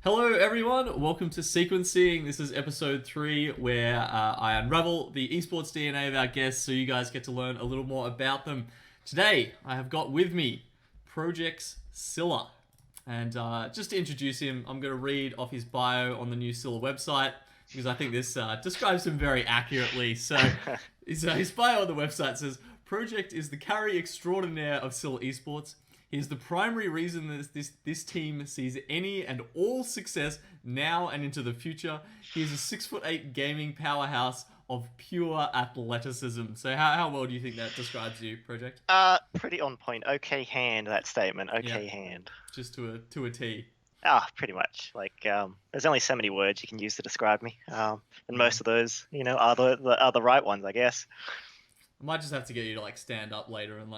Hello, everyone. Welcome to Sequencing. This is episode 3, where I unravel the esports DNA of our guests so you guys get to learn a little more about them. Today, I have got with me Project's Scylla. And just to introduce him, I'm going to read off his bio on the new Scylla website because I think this describes him very accurately. So, his bio on the website says, Project is the carry extraordinaire of Scylla Esports. He is the primary reason that this team sees any and all success now and into the future. He is a 6'8" gaming powerhouse of pure athleticism. So how well do you think that describes you, Project? Pretty on point. Okay hand, that statement. Okay Yeah. hand. Just to a T. Pretty much. There's only so many words you can use to describe me. And most of those, are the right ones, I guess. I might just have to get you to stand up later and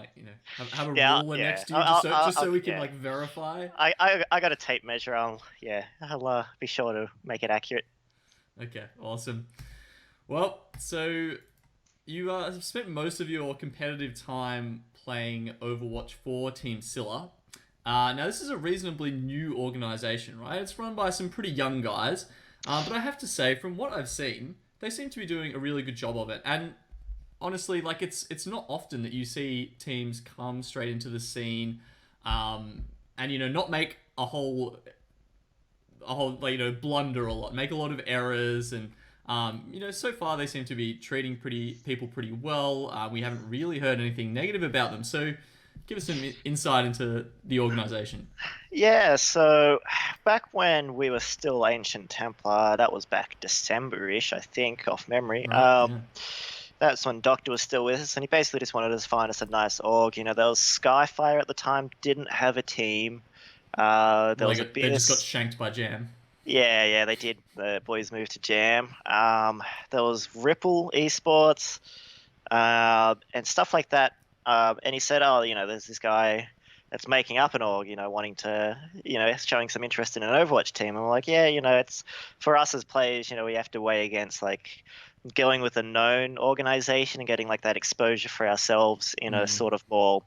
have a Yeah, ruler yeah. next to you just so we can yeah. verify. I got a tape measure. I'll be sure to make it accurate. Okay, awesome. Well, so you have spent most of your competitive time playing Overwatch for Team Scylla. Now, this is a reasonably new organization, right? It's run by some pretty young guys. But I have to say, from what I've seen, they seem to be doing a really good job of it. And honestly, it's not often that you see teams come straight into the scene, and not make a whole blunder a lot, make a lot of errors, and so far they seem to be treating people pretty well. We haven't really heard anything negative about them. So, give us some insight into the organization. Yeah, so back when we were still Ancient Templar, that was back December-ish, I think, off memory. Right? Yeah. That's when Doctor was still with us, and he basically just wanted us to find us a nice org. There was Skyfire at the time, didn't have a team. There was They just got shanked by Jam. Yeah, they did. The boys moved to Jam. There was Ripple Esports, and stuff like that. And he said, there's this guy that's making up an org, wanting to, showing some interest in an Overwatch team. And we're like, yeah, it's for us as players, we have to weigh against going with a known organization and getting that exposure for ourselves in a sort of more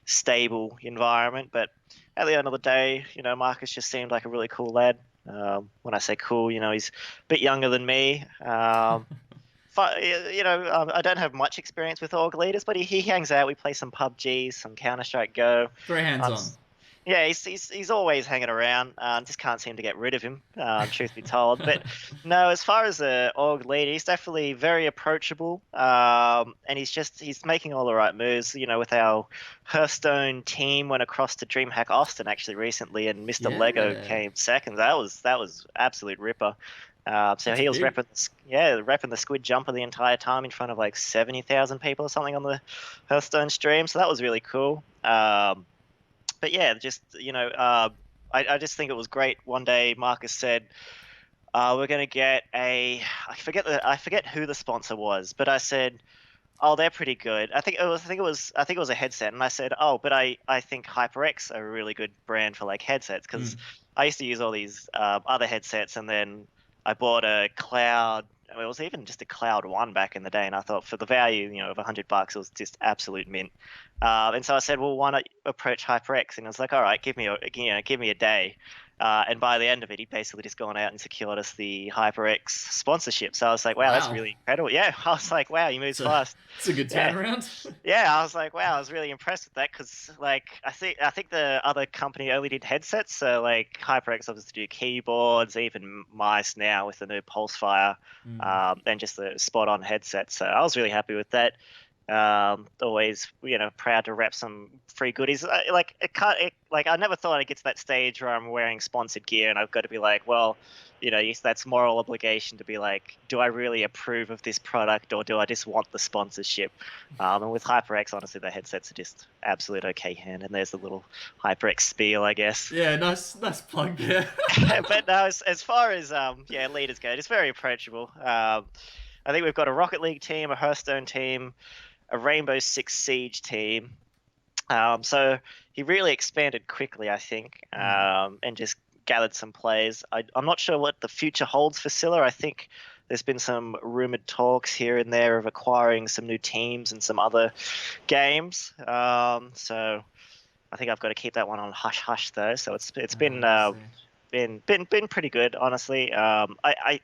stable environment. But at the end of the day, Marcus just seemed like a really cool lad. When I say cool, he's a bit younger than me. I don't have much experience with org leaders, but he hangs out. We play some PUBG, some Counter-Strike Go. Very hands-on. Yeah, he's always hanging around. Just can't seem to get rid of him, truth be told. But no, as far as the org leader, he's definitely very approachable. And he's making all the right moves. With our Hearthstone team went across to DreamHack Austin actually recently, and Mr. Lego came second. That was absolute ripper. So he was repping the Squid Jumper the entire time in front of 70,000 people or something on the Hearthstone stream. So that was really cool. But yeah, I just think it was great. One day, Marcus said, "We're going to get I forget who the sponsor was, but I said, oh, they're pretty good. I think it was a headset, and I said, oh, but I think HyperX are a really good brand for headsets because I used to use all these other headsets, and then I bought a Cloud. It was even just a Cloud One back in the day, and I thought for the value, of $100, it was just absolute mint. And so I said, well, why not approach HyperX? And I was like, all right, give me a day. And by the end of it, he'd basically just gone out and secured us the HyperX sponsorship. So I was like, wow, that's really incredible. Yeah, I was like, wow, he moves fast. It's a good turnaround. Yeah, I was like, wow, I was really impressed with that because, I think the other company only did headsets. So, HyperX obviously do keyboards, even mice now with the new Pulsefire, and just the spot-on headset. So I was really happy with that. Always, proud to rep some free goodies. I never thought I'd get to that stage where I'm wearing sponsored gear and I've got to be like, well, that's moral obligation to be like, do I really approve of this product or do I just want the sponsorship? And with HyperX, honestly, the headsets are just absolute okay hand. And there's the little HyperX spiel, I guess. Yeah, nice plug. Yeah. But no, as far as leaders go, it's very approachable. I think we've got a Rocket League team, a Hearthstone team, a Rainbow Six Siege team. So he really expanded quickly, I think, and just gathered some players. I'm not sure what the future holds for Scylla. I think there's been some rumored talks here and there of acquiring some new teams and some other games. So I think I've got to keep that one on hush hush though. So it's been been pretty good, honestly. I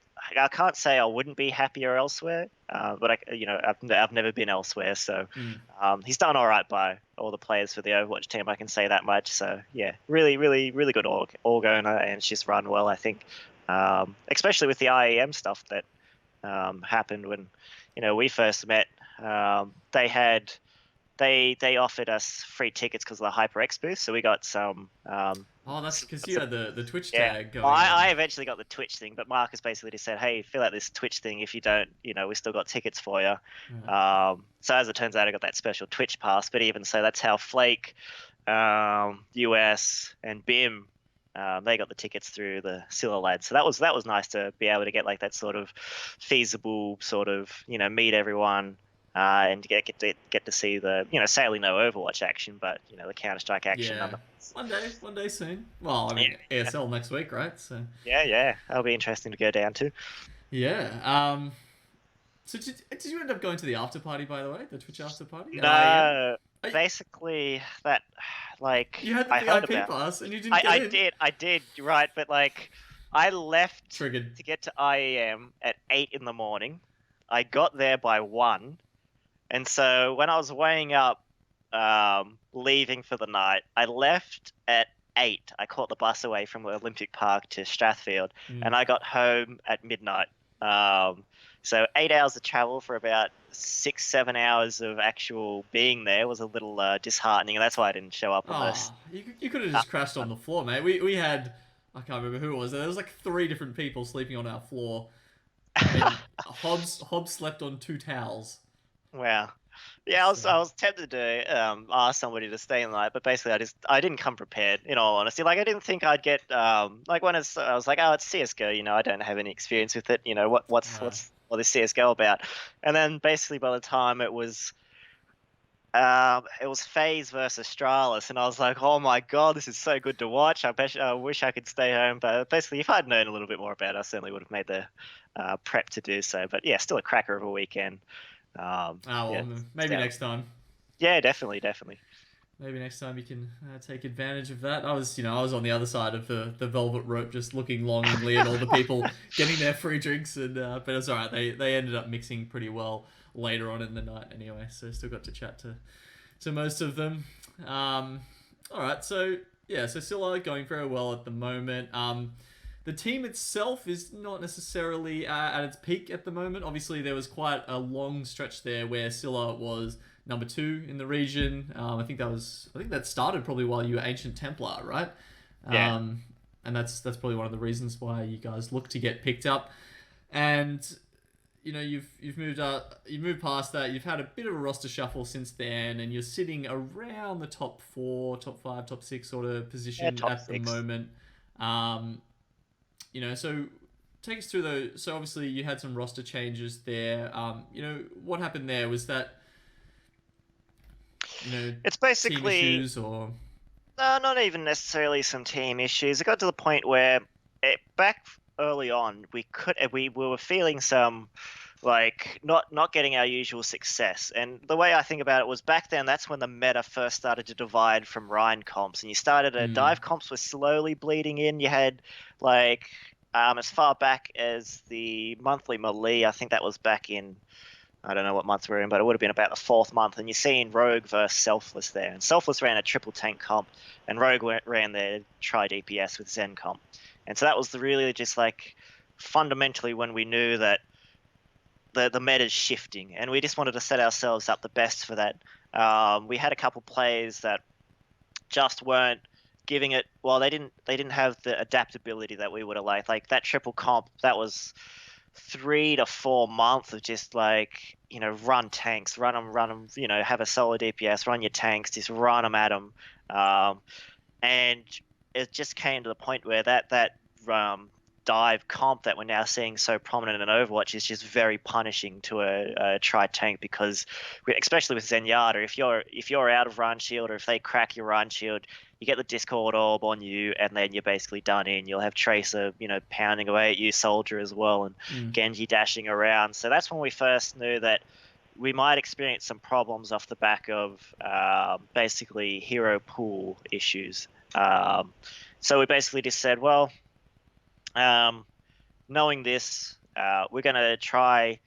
can't say I wouldn't be happier elsewhere, but I've never been elsewhere, so Mm. he's done all right by all the players for the Overwatch team. I can say that much. So yeah, really, really, really good org owner, and she's run well, I think. Especially with the IEM stuff that happened when we first met. They had they offered us free tickets because of the HyperX booth, so we got some. Oh, that's because you had the Twitch Yeah, tag well, going I on. eventually got the Twitch thing, but Marcus basically just said, "Hey, fill out this Twitch thing. If you don't, we still got tickets for you." So as it turns out, I got that special Twitch pass. But even so, that's how Flake, US, and BIM. They got the tickets through the Scylla lads, so that was nice to be able to get like that sort of feasible sort of meet everyone, and to get to see the sadly no Overwatch action, but the Counter Strike action. Yeah, one day soon. Well, I Yeah, mean ASL next week, right? So yeah, that'll be interesting to go down to. yeah. So did you end up going to the after party, by the way, the Twitch after party at IEM? No, basically that like You had the I heard VIP about. pass and you didn't I get I in. did I did you're right, but like I left Triggered. to get to IEM at 8 in the morning. I got there by 1, and so when I was weighing up leaving for the night, I left at 8. I caught the bus away from Olympic Park to Strathfield, Mm. and I got home at midnight. So 8 hours of travel for about 6-7 hours of actual being there was a little disheartening, and that's why I didn't show up on this. Oh, you could have just crashed on the floor, mate. We had, I can't remember who it was. There was like 3 different people sleeping on our floor. I mean, Hobbs slept on 2 towels. Wow. Yeah, So, I was tempted to ask somebody to stay the night, but basically I didn't come prepared. In all honesty, like I didn't think I'd get like when I was like, oh, it's CS:GO. I don't have any experience with it. What is CS:GO about? And then basically by the time it was FaZe versus Astralis, and I was like, oh my god, this is so good to watch. I wish I could stay home, but basically if I'd known a little bit more about it, I certainly would have made the prep to do so. But yeah, still a cracker of a weekend. Yeah, well, maybe next time. yeah, definitely, definitely. Maybe next time you can take advantage of that. I was on the other side of the velvet rope, just looking longingly at all the people getting their free drinks, and but it's all right. They ended up mixing pretty well later on in the night, anyway. So still got to chat to most of them. All right, so yeah, so Scylla going very well at the moment. The team itself is not necessarily at its peak at the moment. Obviously, there was quite a long stretch there where Scylla was number 2 in the region. I think that started probably while you were Ancient Templar, right? Yeah. And that's probably one of the reasons why you guys look to get picked up. And you've moved up, you've moved past that. You've had a bit of a roster shuffle since then, and you're sitting around the top 4, top 5, top 6 sort of position top at 6. the moment. So take us through those. So obviously you had some roster changes there. What happened there? Was that It's team basically issues or no, not even necessarily some team issues. It got to the point where back early on we were feeling some like not getting our usual success. And the way I think about it was back then that's when the meta first started to divide from Rhine comps, and you started dive comps were slowly bleeding in. You had like as far back as the monthly melee, I think that was back in I don't know what month we're in, but it would have been about the 4th month. And you're seeing Rogue versus Selfless there. And Selfless ran a triple tank comp, and Rogue ran their tri DPS with Zen comp. And so that was really just like fundamentally when we knew that the meta's shifting, and we just wanted to set ourselves up the best for that. We had a couple plays that just weren't giving it. Well, they didn't have the adaptability that we would have liked. Like that triple comp, that was 3 to 4 months of just like run tanks, run them, have a solid DPS, run your tanks, just run them at them, and it just came to the point where that dive comp that we're now seeing so prominent in Overwatch is just very punishing to a tri tank, because especially with Zenyatta, if you're out of run shield, or if they crack your run shield, you get the Discord orb on you, and then you're basically done in. You'll have Tracer, pounding away at you, Soldier as well, and Genji dashing around. So that's when we first knew that we might experience some problems off the back of basically hero pool issues. So we basically just said, well, Um, Knowing this, we're gonna try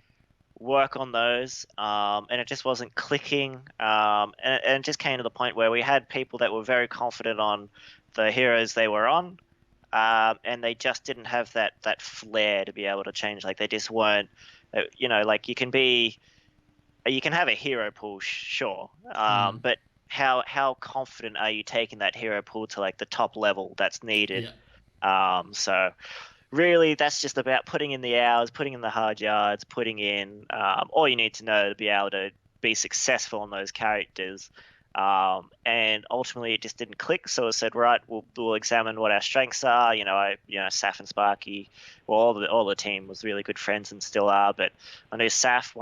work on those, and it just wasn't clicking, and it just came to the point where we had people that were very confident on the heroes they were on, and they just didn't have that flair to be able to change. Like they just weren't, like you can have a hero pool, sure, Mm. but how confident are you taking that hero pool to like the top level that's needed? Yeah. So really, that's just about putting in the hours, putting in the hard yards, putting in all you need to know to be able to be successful on those characters. And ultimately, it just didn't click. So I said, right, we'll examine what our strengths are. Saf and Sparky, well, all the team was really good friends and still are. But I know Saf,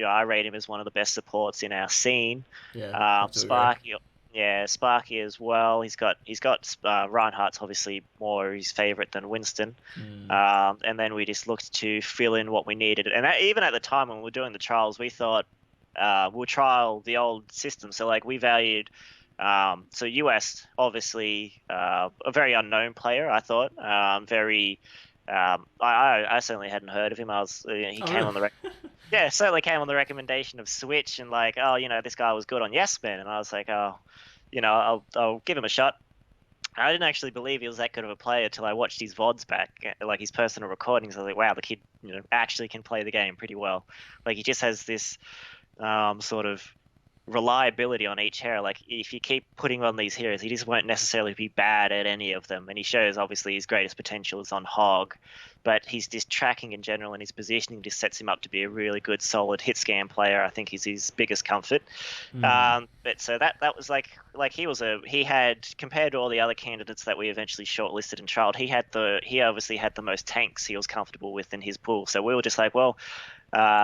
I rate him as one of the best supports in our scene. Yeah. Have to agree. Sparky, yeah, Sparky as well. He's got Reinhardt's obviously more his favorite than Winston. Mm. And then we just looked to fill in what we needed. And even at the time when we were doing the trials, we thought we'll trial the old system. So like we valued. So US obviously a very unknown player. I thought very. I certainly hadn't heard of him. He Oh, came really? on the yeah, certainly came on the recommendation of Switch and like, oh, this guy was good on Yes Man, and I was like, oh, I'll give him a shot. I didn't actually believe he was that good of a player until I watched his VODs back, like his personal recordings. I was like, wow, the kid, actually can play the game pretty well. Like he just has this sort of reliability on each hero. Like if you keep putting on these heroes, he just won't necessarily be bad at any of them. And he shows obviously his greatest potential is on Hog, but he's just tracking in general and his positioning just sets him up to be a really good, solid hit scan player. I think is his biggest comfort. Mm. But so that was like he had compared to all the other candidates that we eventually shortlisted and trialed, he obviously had the most tanks he was comfortable with in his pool. So we were just like, well,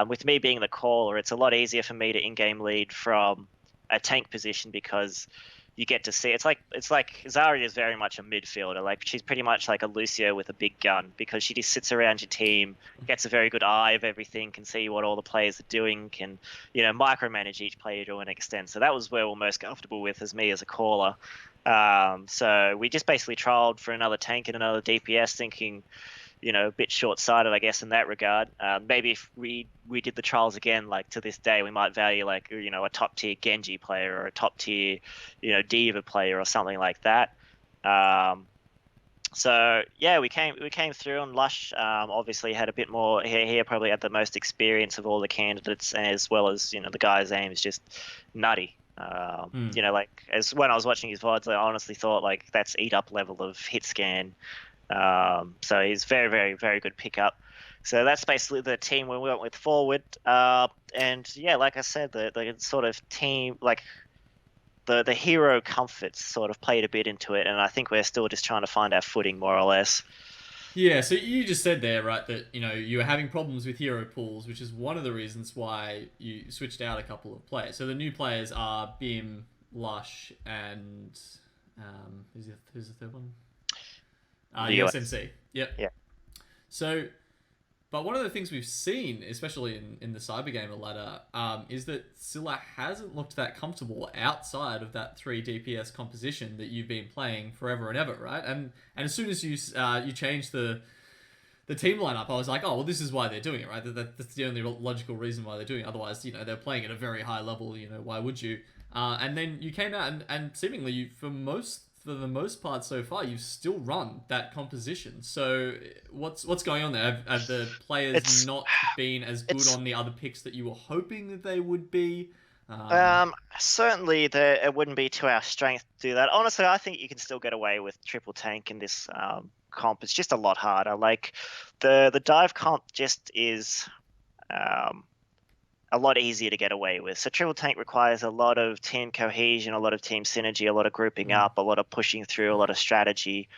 with me being the caller, it's a lot easier for me to in-game lead from a tank position because you get to see it's like Zarya is very much a midfielder. Like she's pretty much like a Lucio with a big gun because she just sits around your team, gets a very good eye of everything, can see what all the players are doing, can micromanage each player to an extent. So that was where we're most comfortable with as me as a caller. So we just basically trialed for another tank and another DPS, thinking a bit short-sighted, I guess, in that regard. Maybe if we did the trials again, like to this day, we might value like a top-tier Genji player or a top-tier Diva player or something like that. So yeah, we came through, and Lush obviously had a bit more. He probably had the most experience of all the candidates, as well as the guy's aim is just nutty. Mm. Like as when I was watching his VODs, I honestly thought like that's eat up level of hit scan. So he's very, very, very good pickup. So that's basically the team we went with forward. And yeah, like I said, the sort of team, like the hero comforts sort of played a bit into it. And I think we're still just trying to find our footing more or less. Yeah, so you just said there, right, that you were having problems with hero pools, which is one of the reasons why you switched out a couple of players. So the new players are Bim, Lush, and who's the third one? The US. USMC. Yep. Yeah. So, but one of the things we've seen, especially in the Cybergamer ladder, is that Scylla hasn't looked that comfortable outside of that 3 DPS composition that you've been playing forever and ever, right? And as soon as you changed the team lineup, I was like, oh well, this is why they're doing it, right? That's the only logical reason why they're doing it. Otherwise, they're playing at a very high level. Why would you? And then you came out and seemingly for the most part so far, you've still run that composition. So what's going on there? Have the players It's not been as good it's on the other picks that you were hoping that they would be? certainly it wouldn't be to our strength to do that. Honestly, I think you can still get away with triple tank in this comp. It's just a lot harder. Like the dive comp just is um, a lot easier to get away with. So triple tank requires a lot of team cohesion, a lot of team synergy, a lot of grouping Mm. up, a lot of pushing through, a lot of strategy,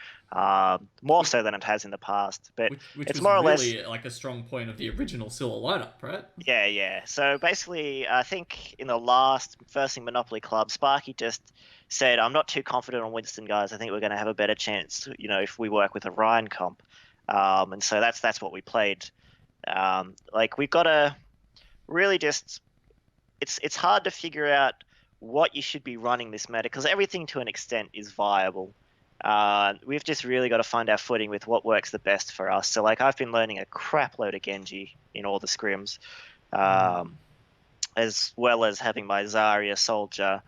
more so than it has in the past. But Which it's was more or less, really like a strong point of the original Scylla lineup, right? yeah, yeah. So basically, I think in the last first thing Monopoly Club, Sparky just said, "I'm not too confident on Winston, guys. I think we're going to have a better chance, if we work with a Ryan comp." And so that's what we played. Like we've got to really just it's hard to figure out what you should be running this meta because everything to an extent is viable. We've just really got to find our footing with what works the best for us. So like I've been learning a crap load of Genji in all the scrims, as well as having my Zarya, Soldier,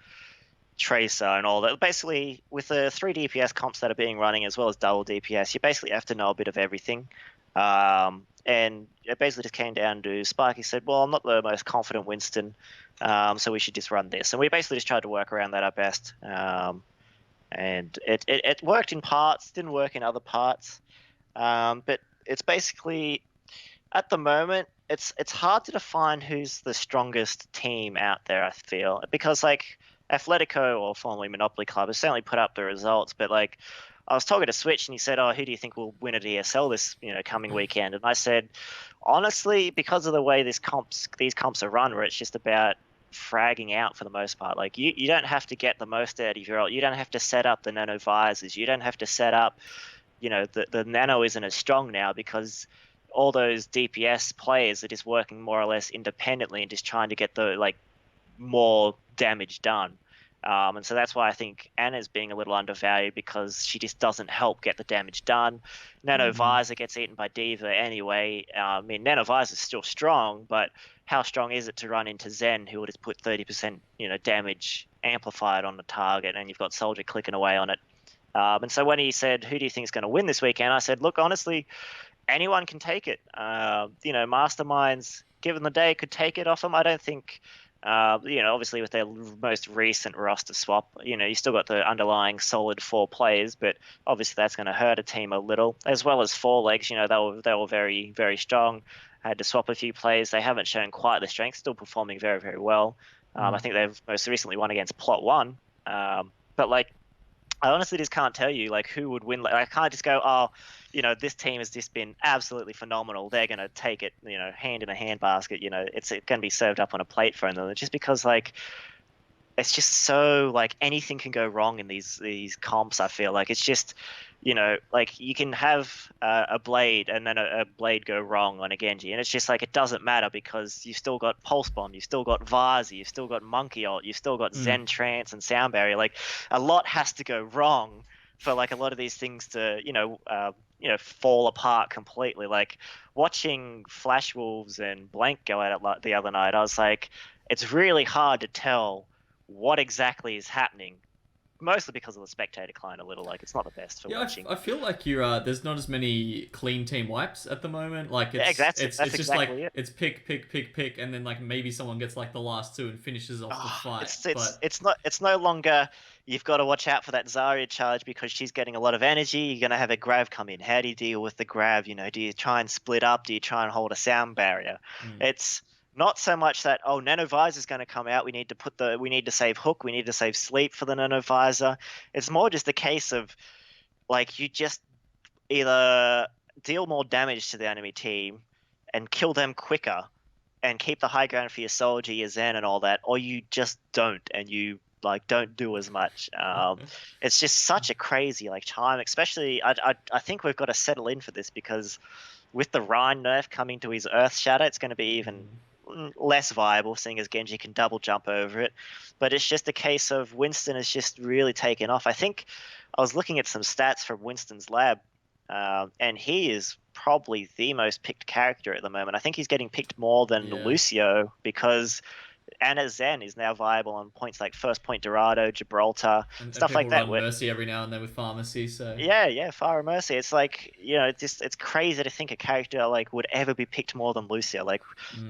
Tracer, and all that. Basically, with the 3 DPS comps that are being running as well as double DPS, you basically have to know a bit of everything. And it basically just came down to Sparky said, well, I'm not the most confident Winston, so we should just run this. And we basically just tried to work around that our best. And it worked in parts, didn't work in other parts. But it's basically, at the moment, it's hard to define who's the strongest team out there, I feel. Because, like, Atletico, or formerly Monopoly Club, has certainly put up the results, but, like, I was talking to Switch and he said, oh, who do you think will win at ESL this coming weekend? And I said, honestly, because of the way these comps are run, where it's just about fragging out for the most part. Like you don't have to get the most out of your ult. You don't have to set up the nano visors. You don't have to set up, the nano isn't as strong now because all those DPS players are just working more or less independently and just trying to get the more damage done. And so that's why I think Anna's being a little undervalued because she just doesn't help get the damage done. Nano Visor gets eaten by Diva anyway. I mean, Nano Visor's still strong, but how strong is it to run into Zen, who will just put 30% damage amplified on the target, and you've got Soldier clicking away on it. And so when he said, who do you think is going to win this weekend? I said, look, honestly, anyone can take it. Masterminds, given the day, could take it off them. I don't think... obviously with their most recent roster swap, you still got the underlying solid 4 players, but obviously that's going to hurt a team a little, as well as 4 legs. They were very, very strong. Had to swap a few players. They haven't shown quite the strength, still performing very, very well. I think they've most recently won against Plot 1. But I honestly just can't tell you who would win. I can't just go, oh, this team has just been absolutely phenomenal. They're going to take it, hand in a handbasket. It's going to be served up on a plate for them. Just because it's just so anything can go wrong in these comps. I feel like it's just, you can have a blade and then a blade go wrong on a Genji, and it's just it doesn't matter because you've still got Pulse Bomb, you've still got Vazi, you've still got Monkey Ult, you've still got Zen Trance and Sound Barrier. A lot has to go wrong for a lot of these things to fall apart completely. Watching Flash Wolves and Blank go at it the other night, I was like, it's really hard to tell what exactly is happening, mostly because of the spectator client a little. It's not the best for watching. I feel like you're there's not as many clean team wipes at the moment. It's that's just exactly it. It's pick, and then maybe someone gets the last 2 and finishes off the fight. It's no longer you've got to watch out for that Zarya charge because she's getting a lot of energy. You're going to have a grab come in. How do you deal with the grab? Do you try and split up? Do you try and hold a sound barrier? It's not so much that, oh, Nano Visor is going to come out. We need to save Hook. We need to save Sleep for the Nano Visor. It's more just a case of you just either deal more damage to the enemy team and kill them quicker and keep the high ground for your Soldier, your Zen, and all that, or you just don't, and you don't do as much. It's just such a crazy time. Especially, I think we've got to settle in for this because with the Rhine nerf coming to his Earth Shatter, it's going to be even less viable, seeing as Genji can double jump over it. But it's just a case of Winston has just really taken off. I think I was looking at some stats from Winston's lab, and he is probably the most picked character at the moment. I think he's getting picked more than Lucio because Anna Zen is now viable on points like First Point Dorado, Gibraltar, and stuff like that. Mercy every now and then with Pharmacy, so yeah, Fire Mercy. It's it's crazy to think a character would ever be picked more than Lucio.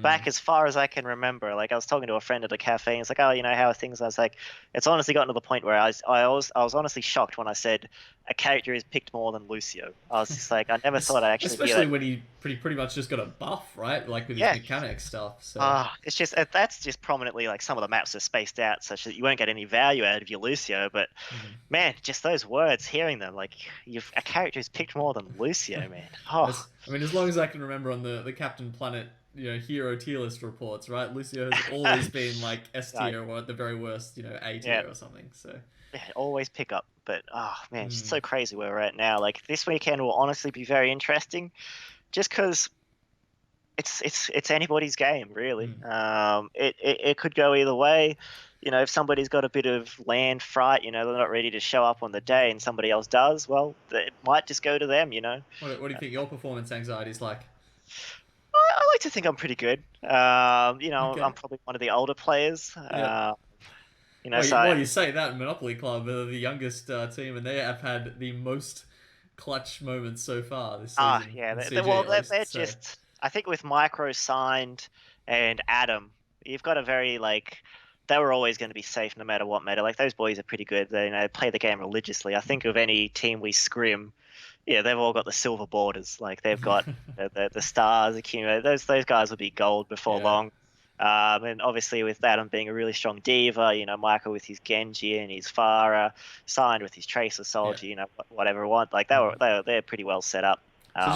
Back as far as I can remember, I was talking to a friend at a cafe, and it's oh, how are things? And I was like, it's honestly gotten to the point where I was honestly shocked when I said a character is picked more than Lucio. I was just I never thought I'd actually especially when he pretty much just got a buff, right? With his mechanic stuff. So it's just that's just prominently some of the maps are spaced out such that you won't get any value out of your Lucio. But man, just those words, hearing them, a character is picked more than Lucio, man. Oh. As long as I can remember on the Captain Planet, hero tier list reports, right? Lucio has always been S tier or at the very worst, A tier or something. So yeah, always pick up. But oh man, it's so crazy where we're at now. This weekend will honestly be very interesting, just because it's anybody's game, really. It could go either way. if somebody's got a bit of land fright, they're not ready to show up on the day, and somebody else does, well, it might just go to them. What do you think your performance anxiety is like? I like to think I'm pretty good. Okay. I'm probably one of the older players. Yeah. So Well, you say that Monopoly Club are the youngest team, and they have had the most clutch moments so far this season yeah, in well, CG at least. they're So just. I think with Micro signed and Adam, you've got a very they were always going to be safe no matter what matter. Like those boys are pretty good. They play the game religiously. I think of any team we scrim, yeah, they've all got the silver borders. Like they've got the stars accumulated. Those guys will be gold before yeah, long. And obviously with Adam being a really strong diva, Michael with his Genji and his Pharah, signed with his Tracer yeah. Soldier, whatever want. Like they're pretty well set up.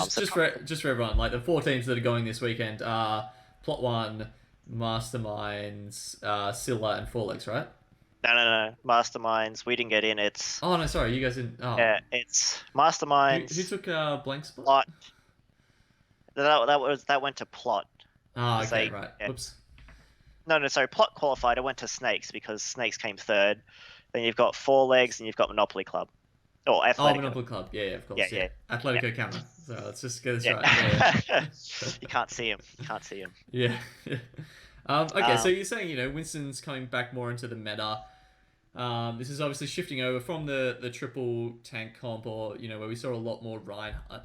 So So just for everyone, like the four teams that are going this weekend are Plot One, Masterminds, Scylla, and Four Legs, right? no, Masterminds. We didn't get in. It's Oh no, sorry, you guys didn't. Oh, it's who Masterminds. took blank spot? Plot. That went to Plot. Ah, 'Cause okay, they right. yeah. Whoops. No, sorry. Plot qualified. It went to Snakes because Snakes came third. Then you've got Four Legs and you've got Monopoly Club. Or Oh, Athletic. Monopoly Club. Yeah, of Yeah, course. Yeah, yeah, Atletico camera. So let's just get this yeah. right. Yeah. You can't see him. You can't see him. Yeah. Okay, so Um, you're saying Winston's coming back more into the meta. This is obviously shifting over from the triple tank comp, or where we saw a lot more Reinhardt.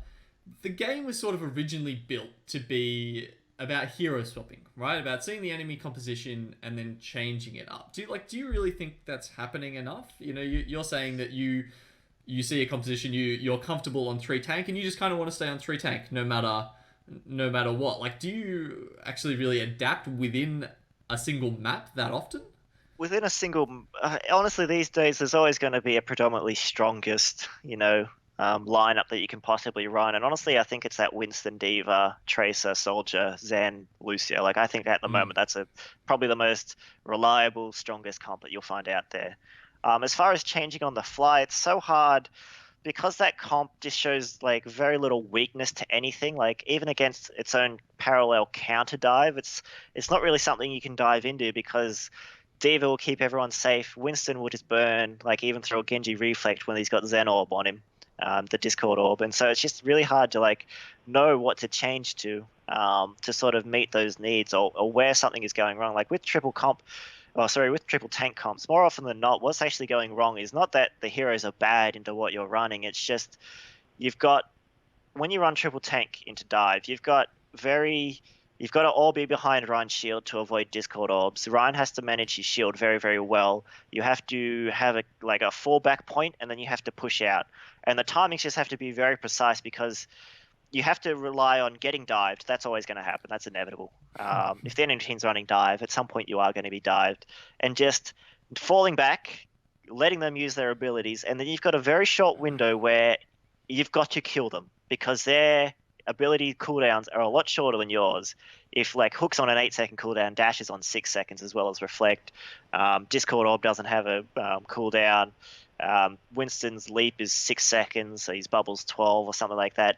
The game was sort of originally built to be about hero swapping, right? About seeing the enemy composition and then changing it up. Do you really think that's happening enough? You're saying that you see a composition, you're comfortable on 3 tank, and you just kind of want to stay on 3 tank no matter what. Like, do you actually really adapt within a single map that often? Within a single, honestly, these days there's always going to be a predominantly strongest, lineup that you can possibly run. And honestly, I think it's that Winston, Diva, Tracer, Soldier, Zen, Lucio. Like I think at the moment that's probably the most reliable, strongest comp that you'll find out there. As far as changing on the fly, it's so hard because that comp just shows like very little weakness to anything. Like even against its own parallel counter dive, it's not really something you can dive into because Diva will keep everyone safe. Winston will just burn, like even throw a Genji reflect when he's got Zen Orb on him, the Discord Orb, and so it's just really hard to like know what to change to sort of meet those needs or where something is going wrong. Like with with triple tank comps, more often than not, what's actually going wrong is not that the heroes are bad into what you're running. It's just you've got when you run triple tank into dive, you've got to all be behind Ryan's shield to avoid Discord orbs. Ryan has to manage his shield very, very well. You have to have a fallback point, and then you have to push out. And the timings just have to be very precise because you have to rely on getting dived. That's always going to happen. That's inevitable. If the enemy team's running dive, at some point you are going to be dived. And just falling back, letting them use their abilities, and then you've got a very short window where you've got to kill them because their ability cooldowns are a lot shorter than yours. If like Hook's on an 8-second cooldown, Dash is on 6 seconds as well as Reflect. Discord Orb doesn't have a cooldown. Winston's Leap is 6 seconds, so his Bubble's 12 or something like that.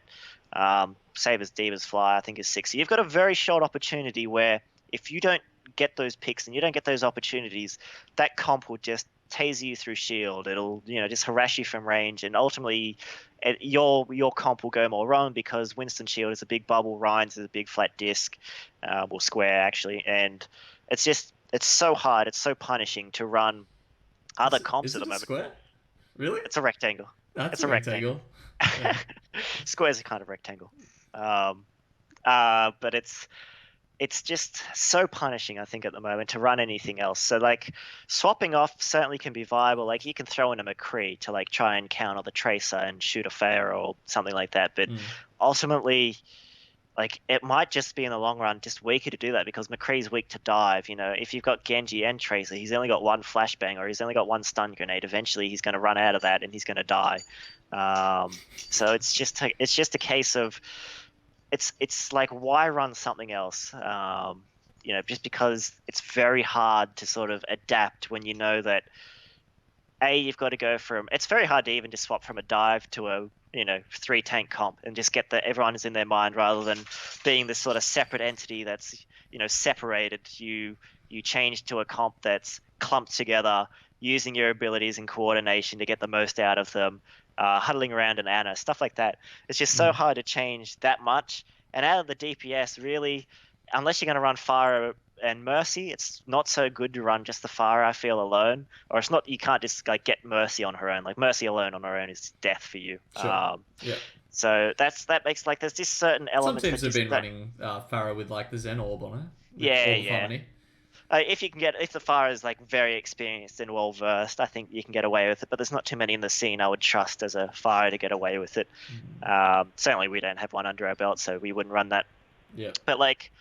Saber's Diva's Fly, I think, is 6. So you've got a very short opportunity where if you don't get those picks and you don't get those opportunities, that comp will just taser you through shield. It'll just harass you from range, and ultimately your comp will go more wrong because Winston shield is a big bubble, Ryan's is a big flat disc, or square actually, and it's so hard, it's so punishing to run other comps at the moment. Square? Really? It's a rectangle. That's It's a rectangle. Yeah. Square's a kind of rectangle. But it's just so punishing, I think, at the moment to run anything else. So like swapping off certainly can be viable. Like you can throw in a McCree to like try and counter the Tracer and shoot a Fair or something like that. But ultimately, like it might just be in the long run just weaker to do that because McCree's weak to dive. If you've got Genji and Tracer, he's only got one flashbang or he's only got one stun grenade. Eventually, he's going to run out of that and he's going to die. So it's just a case of it's like why run something else? Just because it's very hard to sort of adapt when you know that you've got to go from. It's very hard to even just swap from a dive to a 3 tank comp and just get everyone is in their mind rather than being this sort of separate entity that's separated. You change to a comp that's clumped together, using your abilities and coordination to get the most out of them, huddling around an Ana, stuff like that. It's just so hard to change that much. And out of the DPS, really, unless you're going to run Fire and Mercy, it's not so good to run just the Fire, I feel, alone. Or it's not, you can't just like get Mercy on her own. Like Mercy alone on her own is death for you. Sure. Yeah. So that makes like there's just certain elements. Some teams have been running Pharah with like the Zen Orb on it. Yeah, Orb of Harmony. If the Fire is like very experienced and well versed, I think you can get away with it. But there's not too many in the scene I would trust as a Fire to get away with it. Certainly, we don't have one under our belt, so we wouldn't run that. Yeah. But like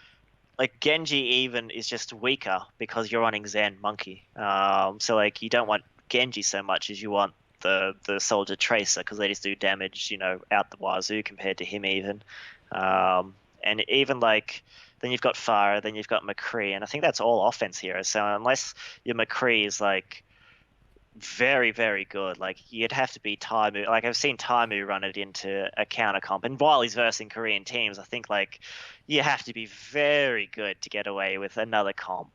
Genji even is just weaker because you're running Zen Monkey. So like you don't want Genji so much as you want the Soldier Tracer, because they just do damage, out the wazoo compared to him even. And even like then you've got Fire, then you've got McCree, and I think that's all offense heroes. So unless your McCree is like very, very good, like you'd have to be Taimu. Like I've seen Taimu run it into a counter comp, and while he's versing Korean teams, I think like you have to be very good to get away with another comp.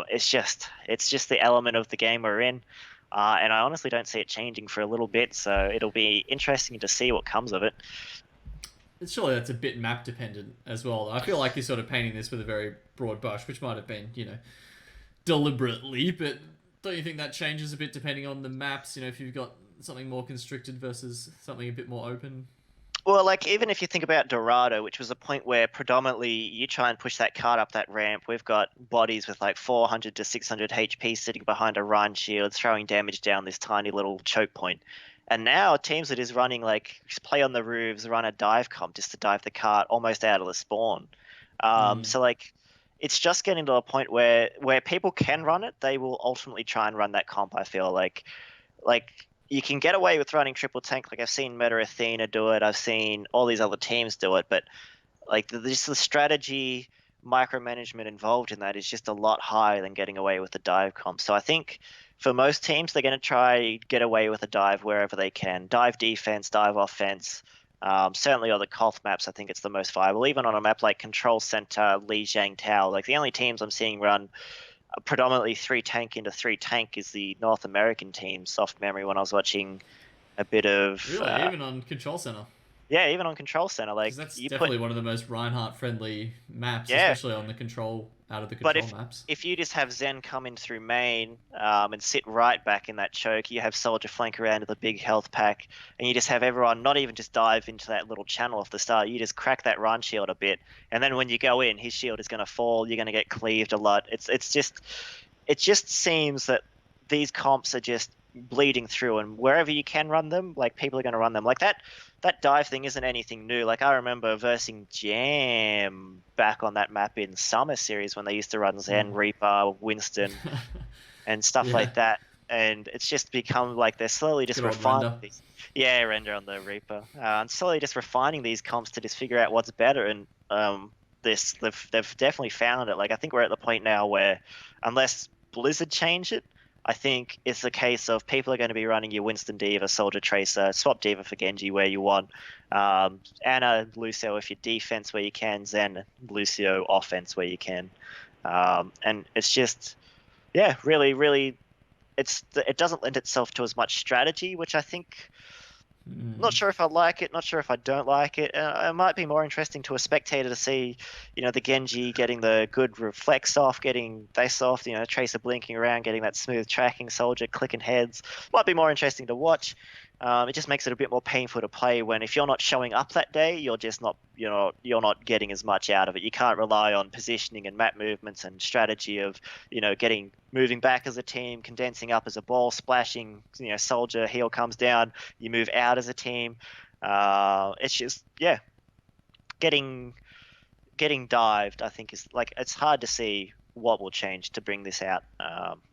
It's just the element of the game we're in. And I honestly don't see it changing for a little bit, so it'll be interesting to see what comes of it. Surely that's a bit map dependent as well. I feel like you're sort of painting this with a very broad brush, which might have been, deliberately, but don't you think that changes a bit depending on the maps? If you've got something more constricted versus something a bit more open? Well, like even if you think about Dorado, which was a point where predominantly you try and push that card up that ramp, we've got bodies with like 400 to 600 HP sitting behind a Rhine shield, throwing damage down this tiny little choke point. And now teams are just running like play on the roofs, run a dive comp just to dive the cart almost out of the spawn. So like it's just getting to a point where people can run it, they will ultimately try and run that comp. I feel like you can get away with running triple tank. Like I've seen Meta Athena do it. I've seen all these other teams do it. But like the strategy, micromanagement involved in that is just a lot higher than getting away with the dive comp. So I think for most teams, they're going to try get away with a dive wherever they can. Dive defense, dive offense. Certainly on the Koth maps, I think it's the most viable. Even on a map like Control Center, Lijiang Tao, like the only teams I'm seeing run predominantly 3 tank into 3 tank is the North American team, soft memory, when I was watching a bit of... Really? Even on Control Center? Yeah, even on Control Center. Like that's definitely one of the most Reinhardt-friendly maps, especially on the control, out of the control maps. If you just have Zen come in through main and sit right back in that choke, you have Soldier flank around with a big health pack, and you just have everyone not even just dive into that little channel off the start, you just crack that Run shield a bit, and then when you go in, his shield is going to fall, you're going to get cleaved a lot. It just seems that these comps are just bleeding through, and wherever you can run them, like people are going to run them. Like that dive thing isn't anything new. Like I remember versing Jam back on that map in Summer Series when they used to run Zen, Reaper, Winston, and stuff like that. And it's just become like they're slowly just refining these. Yeah, render on the Reaper, and slowly just refining these comps to just figure out what's better. And they've definitely found it. Like I think we're at the point now where unless Blizzard change it, I think it's a case of people are going to be running your Winston Diva, Soldier Tracer, swap Diva for Genji where you want, Ana, Lucio if you defense where you can, Zen, Lucio offense where you can, and it's just, really, really, it doesn't lend itself to as much strategy, which I think. Not sure if I like it, not sure if I don't like it. It might be more interesting to a spectator to see, the Genji getting the good reflex off, getting face off, Tracer blinking around, getting that smooth tracking, Soldier clicking heads. Might be more interesting to watch. It just makes it a bit more painful to play when if you're not showing up that day, you're just not, you're not getting as much out of it. You can't rely on positioning and map movements and strategy of, moving back as a team, condensing up as a ball, splashing, Soldier, heal comes down, you move out as a team. It's just, getting dived, I think is like, it's hard to see what will change to bring this out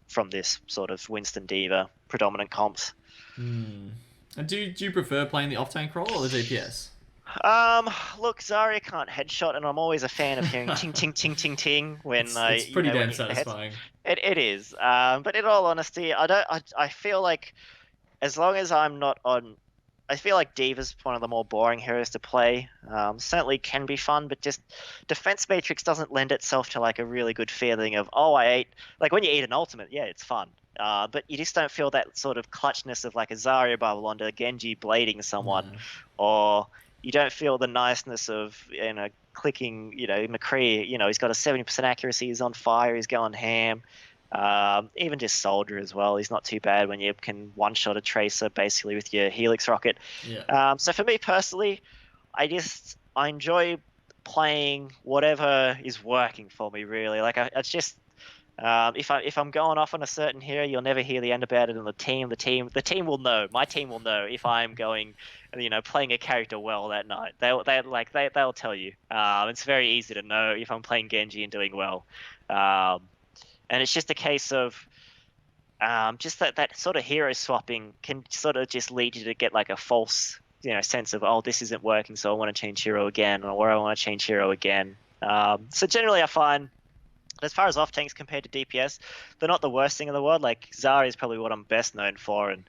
from this sort of Winston Diva predominant comps. And do you prefer playing the off-tank role or the DPS? Look, Zarya can't headshot, and I'm always a fan of hearing ting ting ting ting ting when it's pretty damn satisfying. It is. But in all honesty, I feel like as long as I'm not on I feel like Diva's one of the more boring heroes to play. Certainly can be fun, but just Defense Matrix doesn't lend itself to like a really good feeling of, oh, I ate, like when you eat an ultimate, yeah, it's fun. But you just don't feel that sort of clutchness of like a Zarya bubble onto a Genji blading someone, No. or you don't feel the niceness of, clicking, McCree, he's got a 70% accuracy, he's on fire, he's going ham. Even just Soldier as well. He's not too bad when you can one-shot a Tracer basically with your Helix rocket. Yeah. So for me personally, I enjoy playing whatever is working for me. Really, like it's just if I'm going off on a certain hero, you'll never hear the end about it on the team. The team will know. My team will know if I'm going, playing a character well that night. They'll tell you. It's very easy to know if I'm playing Genji and doing well. Um, and it's just a case of just that sort of hero swapping can sort of just lead you to get like a false sense of, oh, this isn't working, so I want to change hero again, or I want to change hero again. So generally I find, as far as off tanks compared to DPS, they're not the worst thing in the world. Like Zarya is probably what I'm best known for, and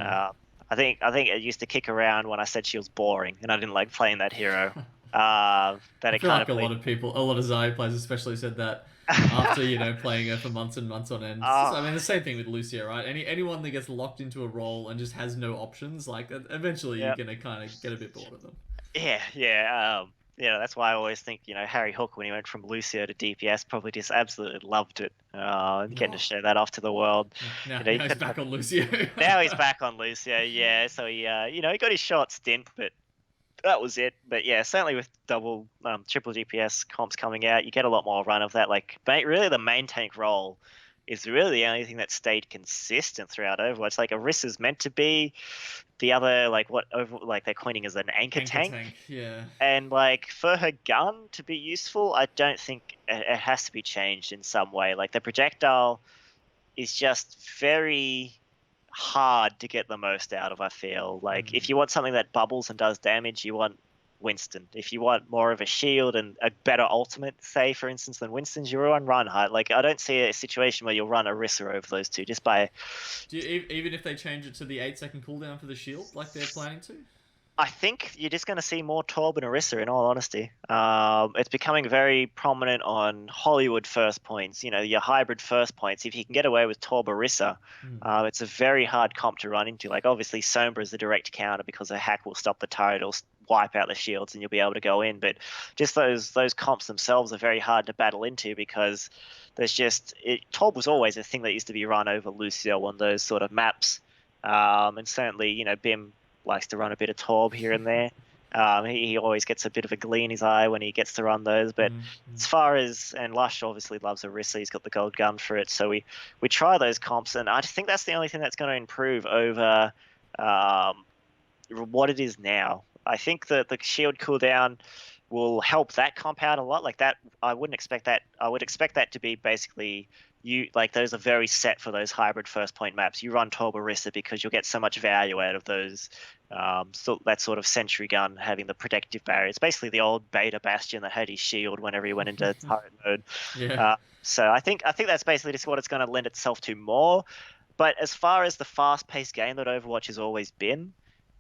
I think it used to kick around when I said she was boring and I didn't like playing that hero. That I it feel kind like of a played. lot of people, a lot of Zarya players especially said that after, playing her for months and months on end. So, I Oh, mean, the same thing with Lucia, right? Anyone that gets locked into a role and just has no options, like, eventually you're yeah. gonna kind of get a bit bored of them. Yeah. That's why I always think, Harry Hook, when he went from Lucio to DPS, probably just absolutely loved it. And getting to Oh, show that off to the world. now, You now he's couldn't back have. on Lucio. Now he's back on Lucio, yeah. So he got his short stint, but that was it. But yeah, certainly with triple DPS comps coming out, you get a lot more run of that. Like, really, the main tank role is really the only thing that stayed consistent throughout Overwatch. Like, Orisa's meant to be the other, like, what over like they're coining as an anchor Anchor tank. tank, yeah. And like for her gun to be useful, I don't think it has to be changed in some way. Like the projectile is just very hard to get the most out of, I feel. Like if you want something that bubbles and does damage, you want Winston. If you want more of a shield and a better ultimate, say for instance, than Winston's, you run Reinhardt. Like I don't see a situation where you'll run Orisa over those two just by. Even if they change it to the 8-second cooldown for the shield, like they're planning to? I think you're just going to see more Torb and Orisa, in all honesty. It's becoming very prominent on Hollywood first points, your hybrid first points. If you can get away with Torb Orisa, it's a very hard comp to run into. Like, obviously, Sombra is the direct counter because a hack will stop the turret, it'll wipe out the shields, and you'll be able to go in. But just those comps themselves are very hard to battle into because Torb was always a thing that used to be run over Lucio on those sort of maps. And certainly, Bim likes to run a bit of Torb here and there. He always gets a bit of a glee in his eye when he gets to run those. But as far as, and Lush obviously loves Orisa, he's got the gold gun for it. So we try those comps, and I just think that's the only thing that's going to improve over what it is now. I think that the shield cooldown will help that comp out a lot. Like that, I wouldn't expect that. I would expect that to be basically those are very set for those hybrid first point maps. You run Torb Orisa because you'll get so much value out of those. That sort of sentry gun having the protective barrier. It's basically the old beta Bastion that had his shield whenever he went into turret mode. Yeah. So I think that's basically just what it's going to lend itself to more. But as far as the fast-paced game that Overwatch has always been,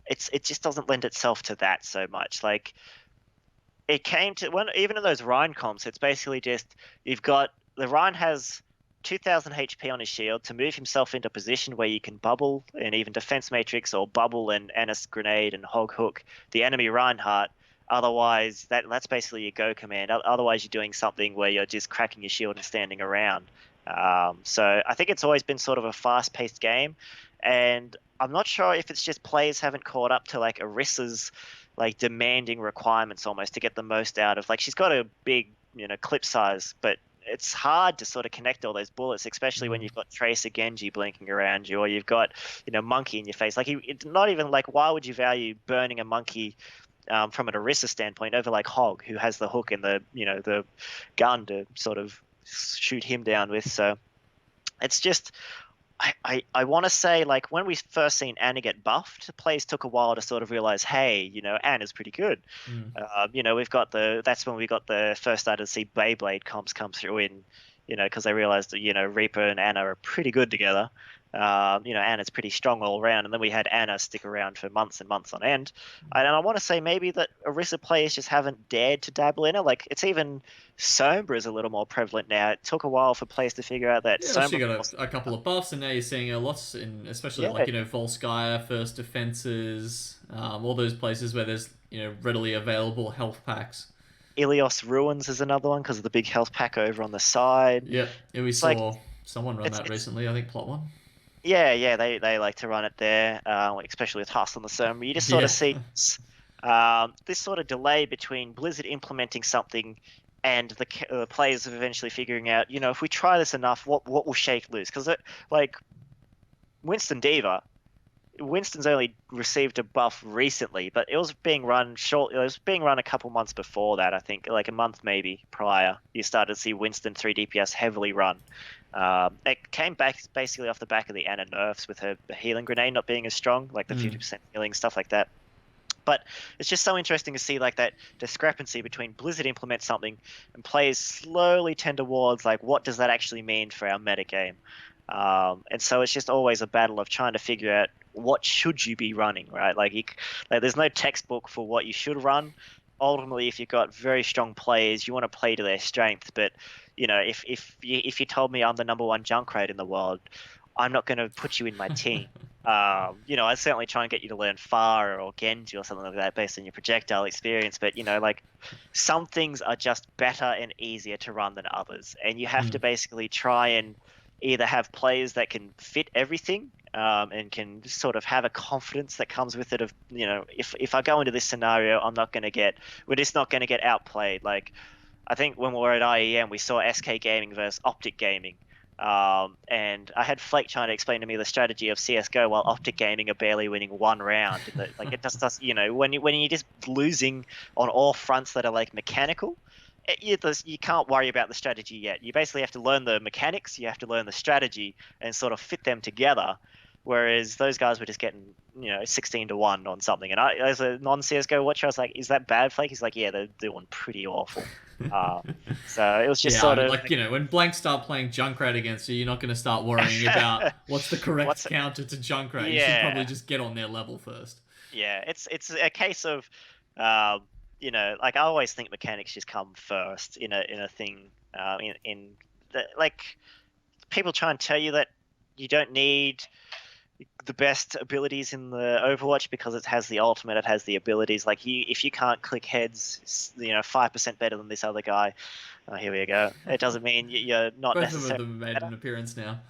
it just doesn't lend itself to that so much. Like it came to even in those Rhine comps, it's basically just you've got the Rhine has 2000 HP on his shield to move himself into a position where you can bubble and even defense matrix or bubble and Annis grenade and hog hook the enemy Reinhardt. Otherwise, that's basically your go command. Otherwise, you're doing something where you're just cracking your shield and standing around. So I think it's always been sort of a fast-paced game, and I'm not sure if it's just players haven't caught up to like Orisa's like demanding requirements almost to get the most out of. Like she's got a big clip size, but it's hard to sort of connect all those bullets, especially when you've got Tracer Genji blinking around you, or you've got Monkey in your face. Like it's not even like, why would you value burning a Monkey from an Orisa standpoint over like Hog, who has the hook and the gun to sort of shoot him down with? So it's just I want to say, like, when we first seen Anna get buffed, players took a while to sort of realize, hey, Anna's pretty good. We've got that's when we got the first started to see Beyblade comps come through in, because they realized that, Reaper and Anna are pretty good together. Anna's pretty strong all around, and then we had Anna stick around for months and months on end. And I want to say maybe that Orisa players just haven't dared to dabble in it. Like, it's even Sombra is a little more prevalent now. It took a while for players to figure out that Yeah, she Sombra. got a couple of buffs, and now you're seeing her lots in, especially Yeah, like Volskaya, first defenses, all those places where there's readily available health packs. Ilios Ruins is another one because of the big health pack over on the side. Yep, yeah, we It's like saw someone run that it's recently. I think Plot One. yeah, they like to run it there, especially with Hustle and the Sermon. You just sort of Yeah. see this sort of delay between Blizzard implementing something and the players eventually figuring out, if we try this enough, what will shake loose? Because like Winston Diva, Winston's only received a buff recently, but it was being run short. It was being run a couple months before that, I think, like a month maybe prior. You started to see Winston 3 DPS heavily run. It came back basically off the back of the Anna nerfs with her healing grenade not being as strong, like the 50% healing, stuff like that. But it's just so interesting to see like that discrepancy between Blizzard implements something and players slowly tend towards like, what does that actually mean for our metagame? And so it's just always a battle of trying to figure out what should you be running, right? Like there's no textbook for what you should run. Ultimately, if you've got very strong players, you want to play to their strength. But if you told me I'm the number one Junkrat in the world, I'm not going to put you in my team. I'd certainly try and get you to learn Pharah or Genji or something like that based on your projectile experience. But like some things are just better and easier to run than others, and you have to basically try and either have players that can fit everything and can sort of have a confidence that comes with it of, if I go into this scenario, we're just not going to get outplayed. Like, I think when we were at IEM, we saw SK Gaming versus Optic Gaming. And I had Flake trying to explain to me the strategy of CSGO while Optic Gaming are barely winning one round. Like, it just does, when you're just losing on all fronts that are like mechanical, you can't worry about the strategy yet. You basically have to learn the mechanics, you have to learn the strategy, and sort of fit them together. Whereas those guys were just getting, 16-1 on something. And I, as a non-CSGO watcher, I was like, is that bad, Flake? He's like, yeah, they're doing pretty awful. So it was just when Blank start playing Junkrat against you, you're not going to start worrying about what's the correct counter to Junkrat. Yeah. You should probably just get on their level first. Yeah, it's a case of, like I always think mechanics just come first in a thing. Like people try and tell you that you don't need the best abilities in the Overwatch because it has the ultimate, it has the abilities. Like if you can't click heads, 5% better than this other guy. Oh, here we go. It doesn't mean you're not Both necessarily. of them made an appearance now.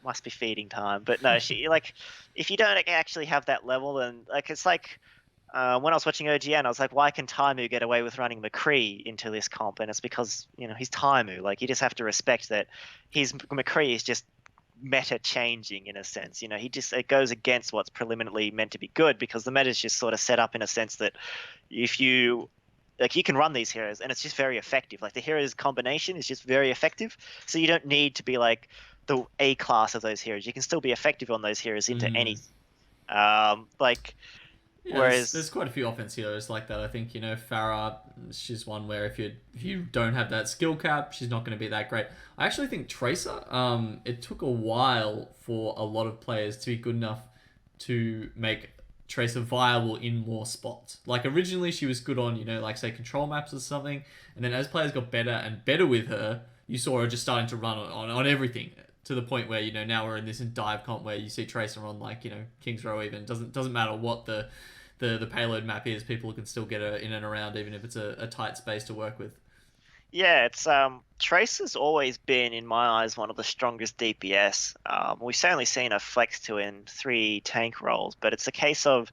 Must be feeding time, but no. If you don't actually have that level, then like it's like. When I was watching OGN, I was like, why can Taimu get away with running McCree into this comp? And it's because, he's Taimu. Like, you just have to respect that McCree is just meta changing in a sense. It goes against what's preliminarily meant to be good because the meta is just sort of set up in a sense that if you can run these heroes and it's just very effective. Like, the heroes combination is just very effective. So you don't need to be like the A class of those heroes. You can still be effective on those heroes into any. Yeah, there's quite a few offense heroes like that. I think Pharah, she's one where if you don't have that skill cap, she's not going to be that great. I actually think Tracer. It took a while for a lot of players to be good enough to make Tracer viable in more spots. Like originally she was good on like say control maps or something, and then as players got better and better with her, you saw her just starting to run on everything. To the point where now we're in this dive comp where you see Tracer on like Kings Row even doesn't matter what the payload map is, people can still get her in and around even if it's a tight space to work with. Yeah, it's Tracer's always been in my eyes one of the strongest DPS. We've certainly seen her flex to in 3 tank roles, but it's a case of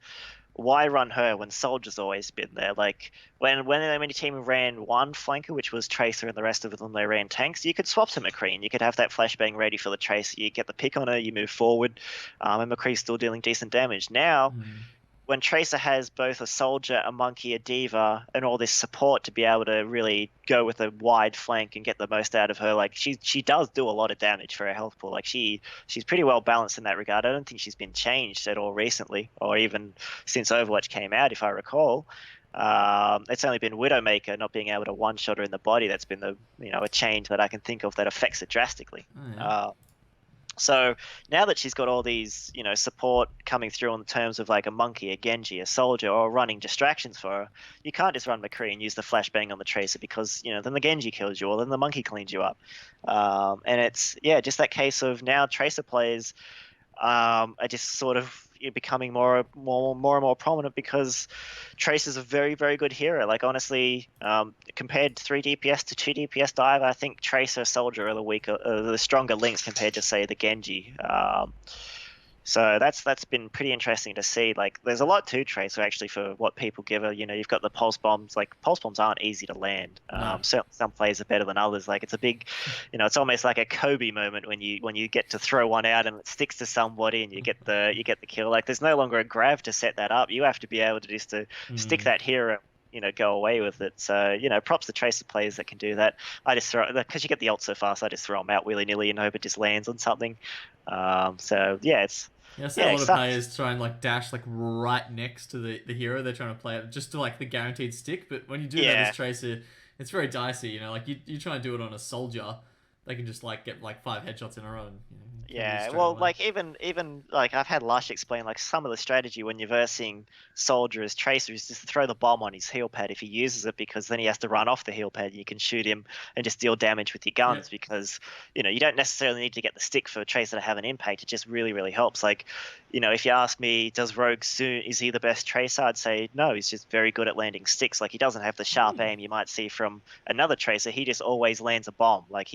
why run her when Soldier's always been there? Like when your team ran one flanker, which was Tracer, and the rest of them they ran tanks, you could swap to McCree and you could have that flashbang ready for the Tracer. You get the pick on her, you move forward, and McCree's still dealing decent damage. Now, when Tracer has both a Soldier, a Monkey, a Diva, and all this support to be able to really go with a wide flank and get the most out of her, like she does do a lot of damage for her health pool. Like she's pretty well balanced in that regard. I don't think she's been changed at all recently, or even since Overwatch came out, if I recall. It's only been Widowmaker not being able to one-shot her in the body that's been a change that I can think of that affects it drastically. Oh, yeah. So now that she's got all these, support coming through on the terms of like a monkey, a Genji, a soldier, or running distractions for her, you can't just run McCree and use the flashbang on the tracer because, then the Genji kills you or then the monkey cleans you up. And it's, just that case of now tracer players are just sort of becoming more prominent because Trace is a very, very good hero. Like honestly, compared 3 DPS to 2 DPS dive, I think Tracer Soldier are the stronger links compared to say the Genji. So that's been pretty interesting to see. Like, there's a lot to Tracer actually for what people give her. You've got the pulse bombs. Like, pulse bombs aren't easy to land. No. Some players are better than others. Like, it's a big, it's almost like a Kobe moment when you get to throw one out and it sticks to somebody and you get the kill. Like, there's no longer a grav to set that up. You have to be able to just to stick that hero. Go away with it. So, props to Tracer players that can do that. I just throw, because you get the ult so fast, I just throw them out willy-nilly and hope it just lands on something. So, yeah, it's... Yeah, I see a lot of players try and like dash like right next to the hero they're trying to play it just to like the guaranteed stick. But when you do that as Tracer, it's very dicey. Like you try and do it on a soldier, they can just like get like 5 headshots in a row. And, well, away. like even like I've had Lush explain like some of the strategy when you're versing soldier as Tracer is just to throw the bomb on his heal pad if he uses it, because then he has to run off the heal pad. You can shoot him and just deal damage with your guns because you don't necessarily need to get the stick for Tracer to have an impact. It just really, really helps. Like, if you ask me, does Rogue soon is he the best Tracer? I'd say no. He's just very good at landing sticks. Like, he doesn't have the sharp aim you might see from another Tracer. He just always lands a bomb. Like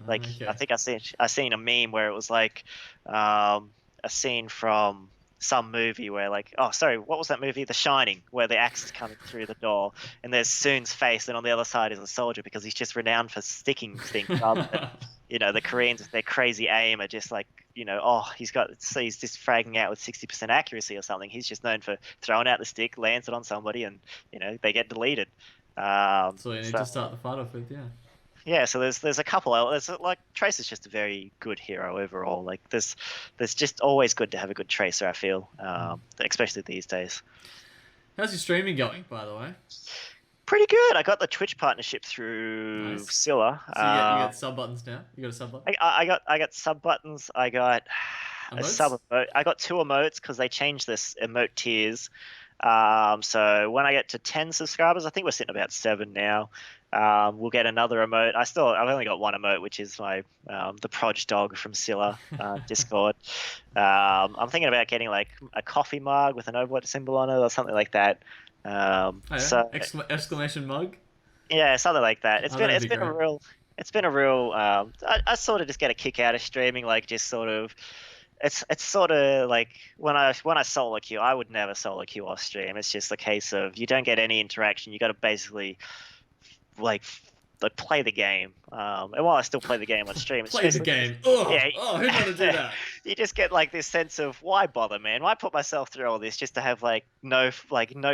I think I seen a meme where it was like a scene from some movie where like, oh sorry, what was that movie, The Shining, where the axe is coming through the door and there's Soon's face and on the other side is a soldier because he's just renowned for sticking things rather than the Koreans with their crazy aim are just like, he's just fragging out with 60% accuracy or something. He's just known for throwing out the stick, lands it on somebody, and they get deleted. So you need to start the fight off with, Yeah, so there's a couple. There's like Tracer's just a very good hero overall. Like there's just always good to have a good Tracer. I feel, especially these days. How's your streaming going, by the way? Pretty good. I got the Twitch partnership through Scylla. So you get sub buttons now. You got a sub button. I got sub buttons. I got emotes? A sub emote. I got 2 emotes because they changed this emote tiers. So when I get to 10 subscribers, I think we're sitting about 7 now. We'll get another emote. I've only got 1 emote, which is my the Proj dog from Scylla Discord. I'm thinking about getting like a coffee mug with an Overwatch symbol on it or something like that. So exclamation mug. Yeah, something like that. It's been a real. I sort of just get a kick out of streaming, like just sort of. It's sort of like when I solo queue, I would never solo queue off stream. It's just a case of you don't get any interaction. You got to basically like play the game. And while I still play the game on stream, it's play the game. Who'd want to do that? You just get like this sense of why bother, man? Why put myself through all this just to have like no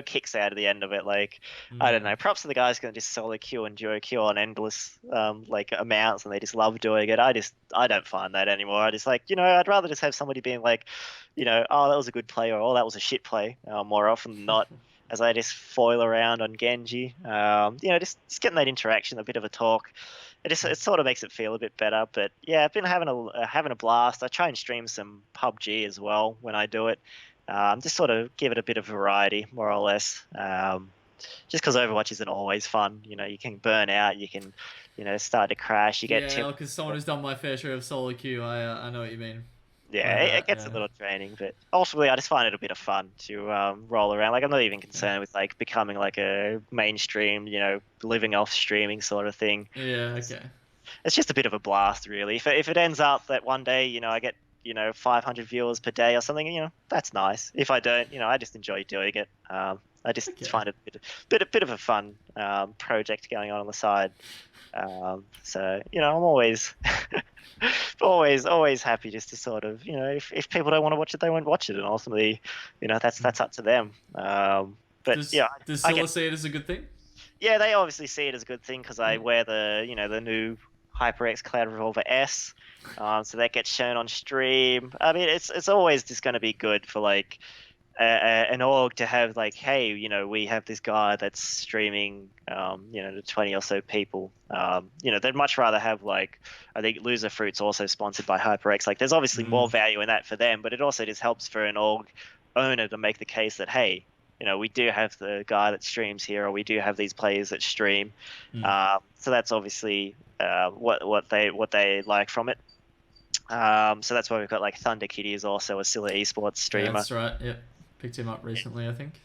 kicks out of the end of it? Like I don't know. Props to the guys who can just solo queue and duo queue on endless like amounts, and they just love doing it. I don't find that anymore. I just like I'd rather just have somebody being like, oh, that was a good play, or oh, that was a shit play, more often than not. As I just foil around on Genji, just getting that interaction, a bit of a talk. It sort of makes it feel a bit better. But yeah, I've been having a blast. I try and stream some PUBG as well when I do it. Just sort of give it a bit of variety, more or less. Just because Overwatch isn't always fun. You can burn out. You can, start to crash. You get because someone who's done my fair share of solo queue. I know what you mean. Yeah, it gets a little draining, but ultimately I just find it a bit of fun to roll around. Like I'm not even concerned with like becoming like a mainstream, living off streaming sort of thing. Yeah, okay. It's just a bit of a blast, really. If it ends up that one day, I get 500 viewers per day or something, that's nice. If I don't, I just enjoy doing it. I just find it a bit of a fun project going on the side. So I'm always always happy just to sort of if people don't want to watch it, they won't watch it, and ultimately that's up to them. But does Scylla see it as a good thing? Yeah, they obviously see it as a good thing because I wear the the new HyperX Cloud Revolver S, so that gets shown on stream. I mean, it's always just going to be good for like an org to have like, hey, we have this guy that's streaming, to 20 or so people. They'd much rather have like, I think Loser Fruit's also sponsored by HyperX. Like, there's obviously more value in that for them, but it also just helps for an org owner to make the case that, hey, we do have the guy that streams here, or we do have these players that stream. So that's obviously what they like from it. So that's why we've got like Thunder Kitty is also a Scylla Esports streamer. Yeah, that's right. Yep, picked him up recently, I think.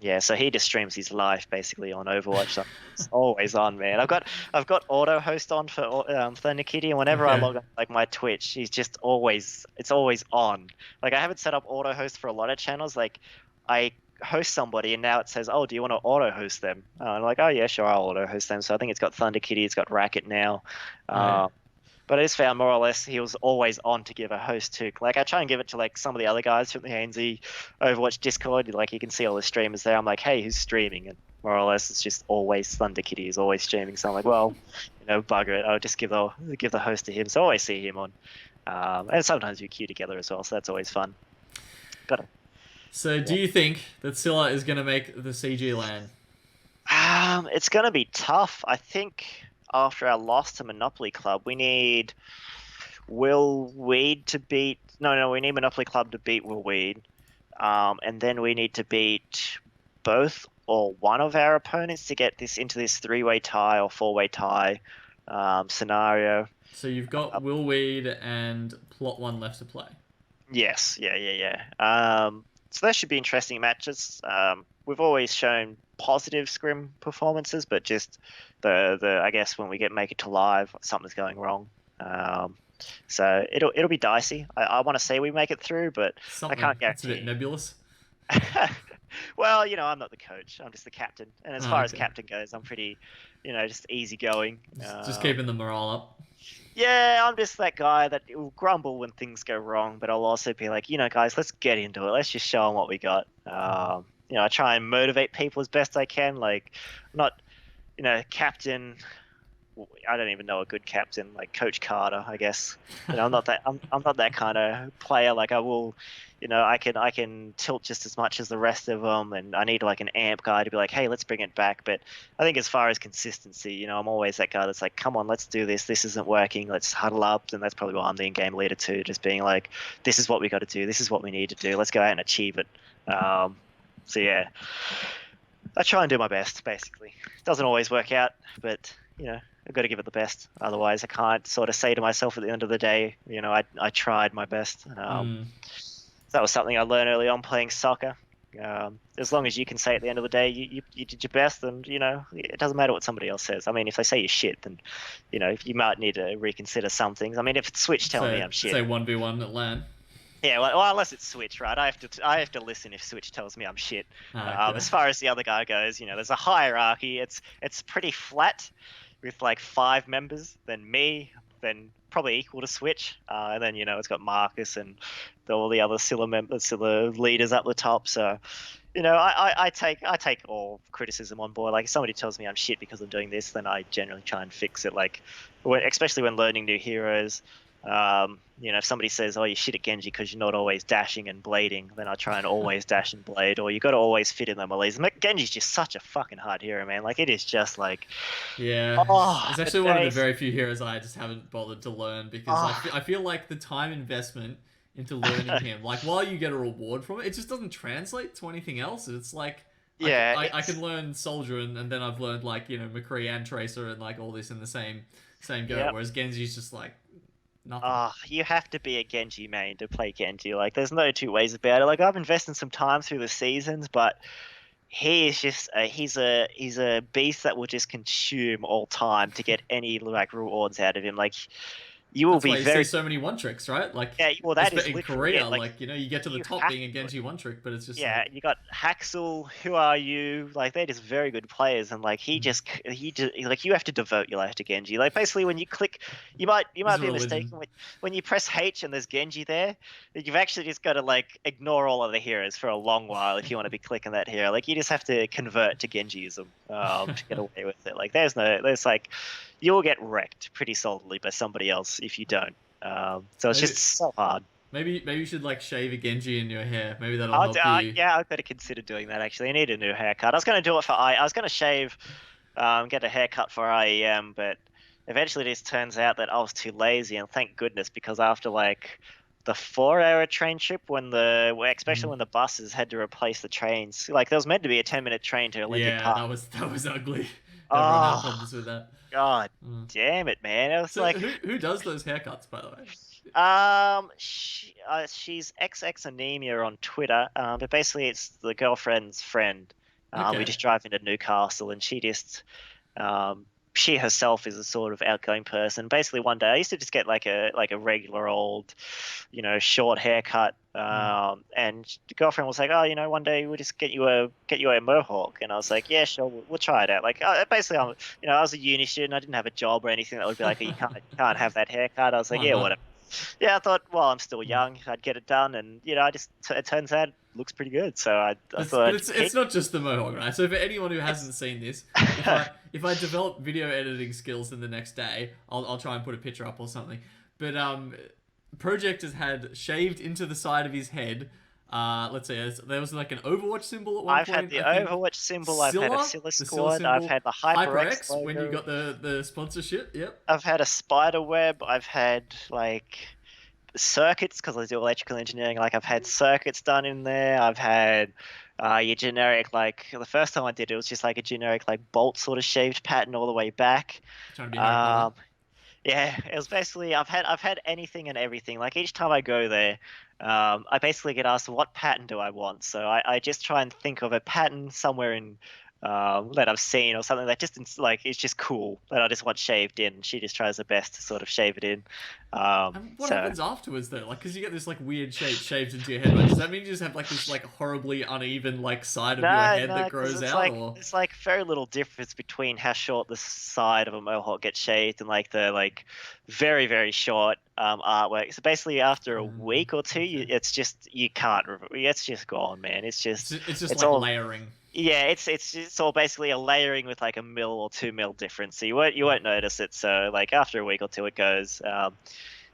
Yeah, so he just streams his life basically on Overwatch. So it's always on, man. I've got auto host on for Thunder Kitty, and whenever I log on like my Twitch, he's just it's always on. Like, I haven't set up auto host for a lot of channels. Like, I host somebody and now it says, oh, do you want to auto host them? I'm like, oh yeah, sure, I'll auto host them. So I think it's got Thunder Kitty, it's got Racket now. But I just found more or less he was always on to give a host to. Like, I try and give it to like some of the other guys from the ANZ Overwatch Discord. Like, you can see all the streamers there. I'm like, hey, who's streaming? And more or less it's just always Thunder Kitty is always streaming. So I'm like, well, bugger it. I'll just give the host to him. So I always see him on. And sometimes we queue together as well. So that's always fun. So do you think that Scylla is going to make the CG LAN? It's going to be tough. I think after our loss to Monopoly Club, we need Will Weed to beat... No, we need Monopoly Club to beat Will Weed. And then we need to beat both or one of our opponents to get this into this 3-way tie or 4-way tie scenario. So you've got Will Weed and Plot 1 left to play. Yes, yeah. So that should be interesting matches. We've always shown positive scrim performances, but just the I guess when we make it to live, something's going wrong. So it'll be dicey. I want to say we make it through, but I can't guarantee. It's a bit nebulous. Well, I'm not the coach. I'm just the captain. And as far as captain goes, I'm pretty, just easygoing. Just keeping the morale up. Yeah, I'm just that guy that will grumble when things go wrong, but I'll also be like, guys, let's get into it. Let's just show them what we got. I try and motivate people as best I can. Like, not, captain. I don't even know a good captain, like Coach Carter, I guess. I'm not that. I'm not that kind of player. Like, I will. I can tilt just as much as the rest of them, and I need like an amp guy to be like, hey, let's bring it back. But I think as far as consistency, I'm always that guy that's like, come on, let's do this. This isn't working. Let's huddle up, and that's probably why I'm the in-game leader too. Just being like, this is what we got to do. This is what we need to do. Let's go out and achieve it. So yeah, I try and do my best. Basically, it doesn't always work out, but I've got to give it the best. Otherwise, I can't sort of say to myself at the end of the day, I tried my best. That was something I learned early on playing soccer. As long as you can say at the end of the day you did your best, then it doesn't matter what somebody else says. I mean, if they say you're shit, then you might need to reconsider some things. I mean, if it's Switch telling me I'm shit, say 1v1 at LAN. Yeah, well, unless it's Switch, right? I have to listen if Switch tells me I'm shit. As far as the other guy goes, there's a hierarchy. It's pretty flat, with like 5 members, then me, then probably equal to Switch, and then it's got Marcus and all the other Scylla leaders up the top. So I take all criticism on board. Like, if somebody tells me I'm shit because I'm doing this, then I generally try and fix it. Like, especially when learning new heroes. If somebody says, oh, you're shit at Genji because you're not always dashing and blading, then I try and always dash and blade, or you got to always fit in the melees. Genji's just such a fucking hard hero, man. Like, it is just like... Yeah. It's actually one of the very few heroes I just haven't bothered to learn, because I feel like the time investment into learning him, like, while you get a reward from it, it just doesn't translate to anything else. It's like... Yeah, I can learn Soldier, and then I've learned, like, McCree and Tracer and, like, all this in the same go, whereas Genji's just, like... nothing. You have to be a Genji main to play Genji. Like, there's no two ways about it. Like, I've invested some time through the seasons, but he is just he's a beast that will just consume all time to get any like rewards out of him. Like, you will be very... see so many one tricks, right? Like, yeah, well, that is in Korea, like you get to the top being a Genji one trick, but it's just you got Haxel, Who Are You? Like, they're just very good players, and like he just like, you have to devote your life to Genji. Like, basically, when you click, you might be mistaken when you press H and there's Genji there. You've actually just got to like ignore all other heroes for a long while if you want to be clicking that hero. Like, you just have to convert to Genjiism to get away with it. Like, there's like, you'll get wrecked pretty solidly by somebody else if you don't. So it's just so hard. Maybe you should like shave a Genji in your hair. Maybe that'll help you. Yeah, I've got to consider doing that actually. I need a new haircut. I was going to do it for I was going to shave, get a haircut for IEM, but eventually this turns out that I was too lazy, and thank goodness, because after like the 4 hour train trip, especially when the buses had to replace the trains, like there was meant to be a 10-minute train to Olympic Yeah, Park. that was ugly. Everyone had Oh problems with that. God, damn it, man! It was So like, who does those haircuts, by the way? she's XX anemia on Twitter, but basically it's the girlfriend's friend. We Okay. just drive into Newcastle, and um, she herself is a sort of outgoing person. Basically, one day I used to just get like a regular old, short haircut. And the girlfriend was like, "Oh, one day we'll just get you a mohawk." And I was like, "Yeah, sure, we'll try it out." Like, basically, I was a uni student. I didn't have a job or anything that would be like, "You can't have that haircut." I was like, Why "Yeah, not? whatever." Yeah, I thought, well, I'm still young, I'd get it done, and it turns out it looks pretty good. So I thought, But it's not just the mohawk, right? So for anyone who hasn't seen this, if I develop video editing skills in the next day, I'll try and put a picture up or something. But Project has had shaved into the side of his head. Let's say there was like an Overwatch symbol at one I've point. had the I think Overwatch symbol, I've had a Scylla the Scylla squad, I've symbol, had the HyperX HyperX when you logo, got the sponsorship. Yep. I've had a spider web, I've had like circuits because I do electrical engineering. Like I've had circuits done in there. I've had your generic, like the first time I did it was just like a generic like bolt sort of shaved pattern all the way back. Trying to be Harry Potter. Yeah, it was basically I've had anything and everything. Like each time I go there, I basically get asked what pattern do I want. So I just try and think of a pattern somewhere in that I've seen or something that just like it's just cool that I just want shaved in. She just tries her best to sort of shave it in. And what So. happens afterwards though? Like, because you get this like weird shape shaved into your head, right? Does that mean you just have like this like horribly uneven like side of your No, head no, that because grows it's out, like or it's like very little difference between how short the side of a mohawk gets shaved and like the like very very short artwork. So basically, after a week or two, okay. it's just you can't. It's just gone, man. It's just It's like all layering. yeah. It's all basically a layering with like a mil or 2 mil difference. So you won't notice it. So like after a week or two, it goes.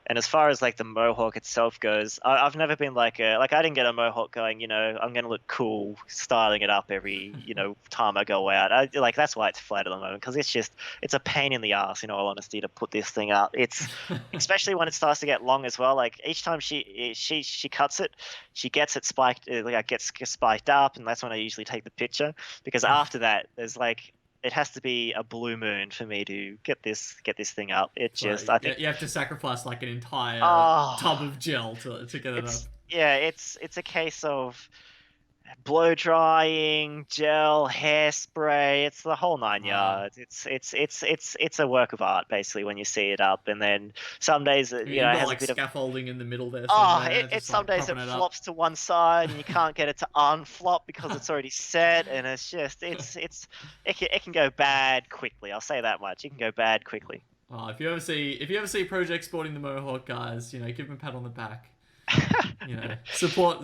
And as far as like the mohawk itself goes, I've never been like I didn't get a mohawk going, I'm gonna look cool styling it up every time I go out. Like that's why it's flat at the moment because it's a pain in the ass in all honesty to put this thing up. It's especially when it starts to get long as well. Like each time she cuts it, she gets it spiked, like gets spiked up, and that's when I usually take the picture because after that there's like it has to be a blue moon for me to get this thing up. It So just I think you have to sacrifice like an entire tub oh of gel to get it up. it's a case of blow drying, gel, hairspray. It's the whole nine Wow. yards. It's a work of art basically when you see it up. And then some days You've it got has a like bit of scaffolding in the middle there oh somewhere, it just some like days it propping it up. flops to one side and you can't get it to unflop because it's already set and it's just it can go bad quickly. I'll say that much. It can go bad quickly. Oh, if you ever see Project sporting the mohawk, guys, give him a pat on the back. Support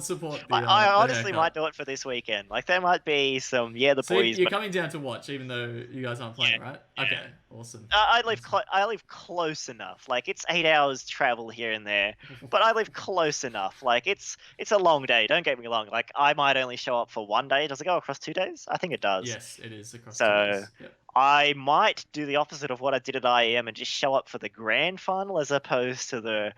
I the honestly haircut. might do it for this weekend. Like there might be some the So boys. you're coming down to watch, even though you guys aren't playing, Yeah, right? yeah. Okay, awesome. Awesome. I live close enough. Like it's 8 hours travel here and there, but I live close enough. Like it's a long day. Don't get me wrong. Like I might only show up for one day. Does it go across 2 days? I think it does. Yes, it is across two So days. Yep. I might do the opposite of what I did at IEM and just show up for the grand final as opposed to the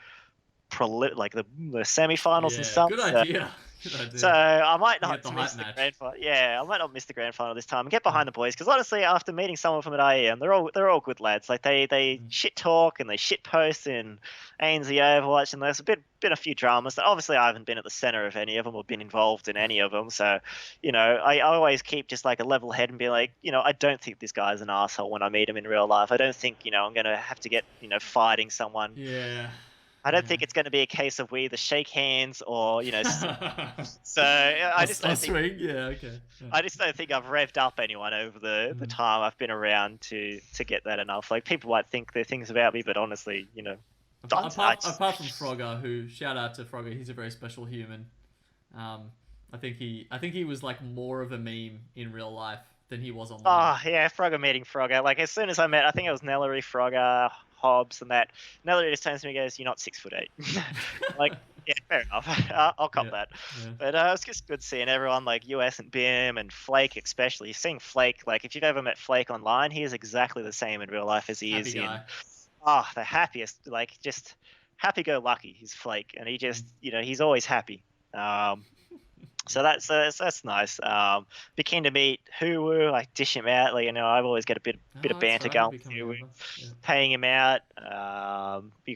the semi-finals and Yeah, stuff. good idea. Good So idea. I might You get not the miss hype the match. grand final. Yeah, I might not miss the grand final this time and get behind the boys because honestly, after meeting someone from at IEM, they're all good lads. Like they shit talk and they shit post in ANZ Overwatch, and there's been a few dramas. Obviously, I haven't been at the center of any of them or been involved in any of them. So, I always keep just like a level head and be like, I don't think this guy's an asshole when I meet him in real life. I don't think I'm gonna have to get fighting someone. Yeah. I don't think it's going to be a case of we either shake hands or so I just I'll don't think swing. Yeah. Okay. Yeah. I just don't think I've revved up anyone over the time I've been around to get that enough. Like people might think they're things about me, but honestly, don't. Apart from Frogger, who shout out to Frogger, he's a very special human. I think he was like more of a meme in real life than he was online. Oh yeah, Frogger meeting Frogger. Like as soon as I met, I think it was Nellery, Frogger, Hobbs, and that Nellery just turns to me and goes, "You're not 6'8." Like Yeah, fair enough. I'll cop Yeah, that. yeah. But it's just good seeing everyone like US and Bim and Flake, especially. Seeing Flake, like if you've ever met Flake online, he is exactly the same in real life as he Happy is in. guy. The happiest, like just happy-go-lucky. He's Flake, and he Mm. just, he's always happy. Um, so that's nice. Be keen to meet Hulu, like dish him out. Like I've always got a bit Oh, of that's banter right. He'll going be with coming Hulu, over. Yeah. paying him out. You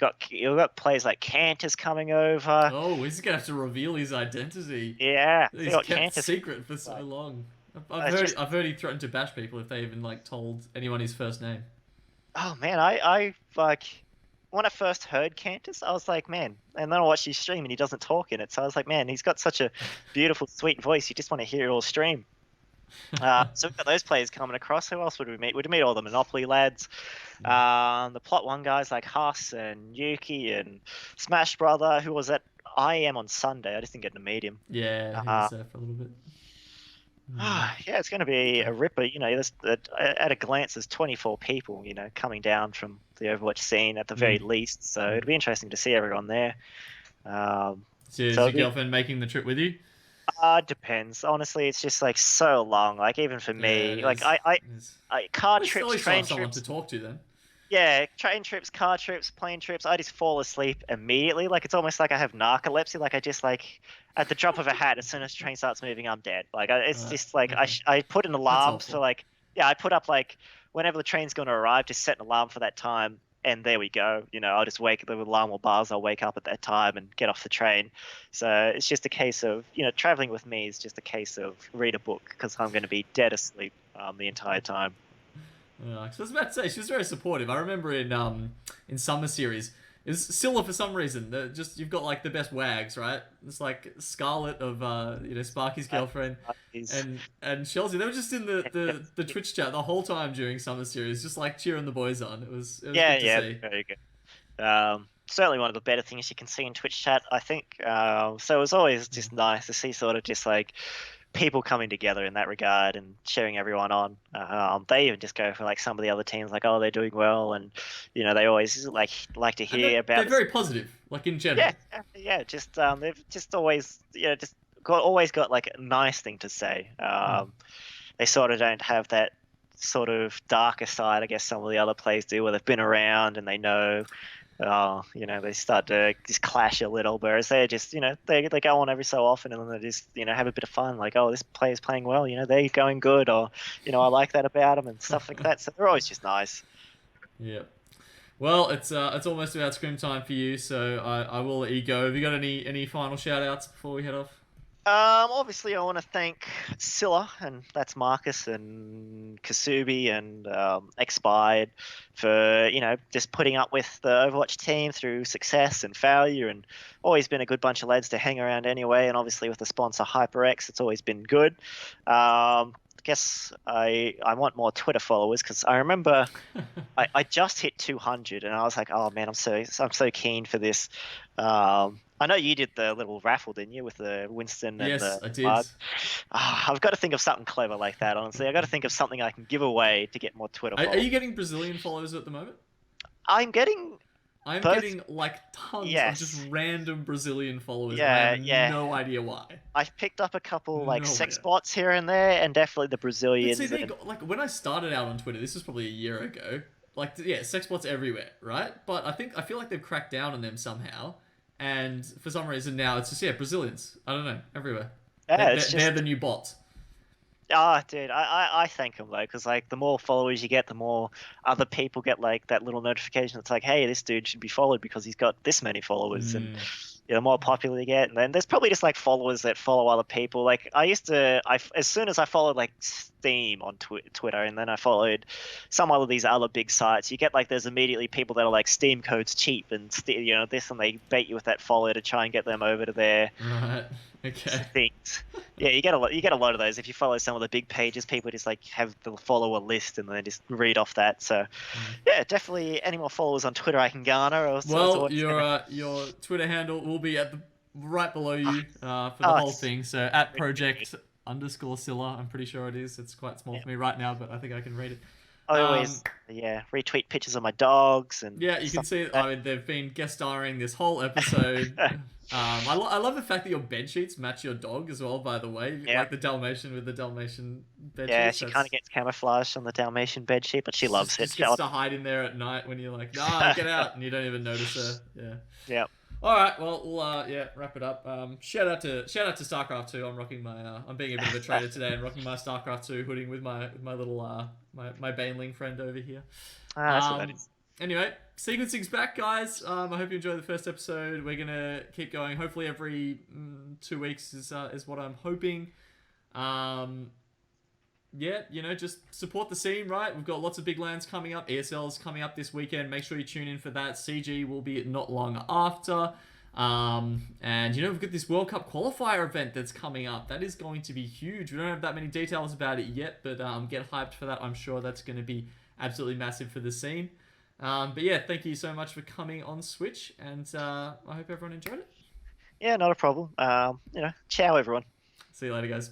got players like Cantus coming over. Oh, he's gonna have to reveal his identity. Yeah, you He's got kept Cantus. secret for so Like, long. I've it's heard just, I've heard he threatened to bash people if they even like told anyone his first name. oh man, I like when I first heard Cantus, I was like, man, and then I watched his stream and he doesn't talk in it, so I was like, man, he's got such a beautiful, sweet voice. You just want to hear it all stream. So we've got those players coming across. Who else would we meet? We'd meet all the Monopoly lads. The Plot One guys like Huss and Yuki and Smash Brother, who was at IEM on Sunday. I just didn't get to meet him. Yeah, he Uh, was there for a little bit. Mm, yeah, it's going to be okay. a ripper. At a glance, there's 24 people, coming down from the Overwatch scene at the very Mm, least. So mm. it'd be interesting to see everyone there. So is So your it'd be, girlfriend making the trip with you? depends. Honestly, it's just like so long. Like even for Yeah, it me, like is. It is. car At trips, least I'll train have someone to trips. talk to then. Yeah, train trips, car trips, plane trips. I just fall asleep immediately. Like it's almost like I have narcolepsy. Like I just like at the drop of a hat, as soon as the train starts moving, I'm dead. Like it's Right. just like Okay. I put an That's alarm for awful. like I put up like whenever the train's going to arrive, just set an alarm for that time, and there we go. I'll just wake the alarm will buzz. I'll wake up at that time and get off the train. So it's just a case of traveling with me is just a case of read a book because I'm going to be dead asleep the entire time. Yeah, so I was about to say she was very supportive. I remember in summer series, it was Scylla for some reason. Just you've got like the best wags, right? It's like Scarlet of Sparky's Uh, girlfriend, is and Chelsea. They were just in the Twitch chat the whole time during summer series, just like cheering the boys on. It was Yeah, good to yeah, see. very good. Certainly one of the better things you can see in Twitch chat, I think. So it was always just nice to see sort of just like people coming together in that regard and cheering everyone on. They even just go for like some of the other teams, like oh they're doing well, and they always like to And hear they're about. very positive, like in Yeah, general. yeah. Just they've just always just always got like a nice thing to say. Mm. They sort of don't have that sort of darker side, I guess some of the other players do, where they've been around and they know. They start to just clash a little, whereas they're just, they go on every so often and then they just, have a bit of fun, like, oh, this player's playing well, they're going good, or, I like that about them and stuff like that. So they're always just nice. Yeah. Well, it's almost about scrim time for you, so I will let you go. Have you got any final shout outs before we head off? Obviously, I want to thank Scylla, and that's Marcus and Kasubi and Expired for just putting up with the Overwatch team through success and failure, and always been a good bunch of lads to hang around anyway. And obviously with the sponsor HyperX, it's always been good. I guess I want more Twitter followers because I remember I just hit 200 and I was like, oh man, I'm so keen for this. I know you did the little raffle, didn't you, with the Winston and Yes, the I did. mug? I've got to think of something clever like that. Honestly, I've got to think of something I can give away to get more Twitter Are followers. you getting Brazilian followers at the moment? I'm getting I'm both. getting like tons of just Yes. random Brazilian followers, and I Yeah, have yeah. no idea why. I've picked up a couple like No sex idea. bots here and there, and definitely the But see, Brazilians. they And got like when I started out on Twitter, this was probably a year ago. Like, yeah, sex bots everywhere, right? But I feel like they've cracked down on them somehow, and for some reason now it's just Brazilians. I don't know, everywhere. yeah, They're the new bots. dude, I thank them though, because like the more followers you get, the more other people get like that little notification. It's like, hey, this dude should be followed because he's got this many followers, and Mm. the more popular you get, and then there's probably just like followers that follow other people. Like as soon as I followed like Steam on Twitter, and then I followed some of these other big sites, you get like there's immediately people that are like Steam codes cheap and this, and they bait you with that follow to try and get them over to their Right. Okay. things. Yeah, you get a lot of those if you follow some of the big pages. People just like have the follower list and then just read off that. So yeah, definitely any more followers on Twitter I can garner. Well, your Twitter handle will be at the right below you for the whole it's thing. So at project_Scylla, I'm pretty sure it is. It's quite small yeah. for me right now, but I think I can read it. I always retweet pictures of my dogs and Yeah, you can stuff see. like that. I mean, they've been guest starring this whole episode. I love the fact that your bed sheets match your dog as well. By the way, Yeah, like the Dalmatian with the Dalmatian bed yeah. sheets. She kind of gets camouflaged on the Dalmatian bedsheet, but she loves it. Just gets to hide in there at night when you're like, nah, get out, and you don't even notice her. Yeah. Yeah. All right, well, we'll wrap it up. Shout out to StarCraft 2. I'm rocking my I'm being a bit of a trader today and rocking my StarCraft 2 hooding with my little my Baneling friend over here. That's what that is. Anyway, sequencing's back, guys. I hope you enjoyed the first episode. We're gonna keep going. Hopefully, every 2 weeks is what I'm hoping. Yeah, just support the scene, right? We've got lots of big lands coming up. ESL is coming up this weekend. Make sure you tune in for that. CG will be not long after. And we've got this World Cup qualifier event that's coming up. That is going to be huge. We don't have that many details about it yet, but get hyped for that. I'm sure that's going to be absolutely massive for the scene. But yeah, thank you so much for coming on Switch, and I hope everyone enjoyed it. Yeah, not a problem. Ciao everyone. See you later, guys.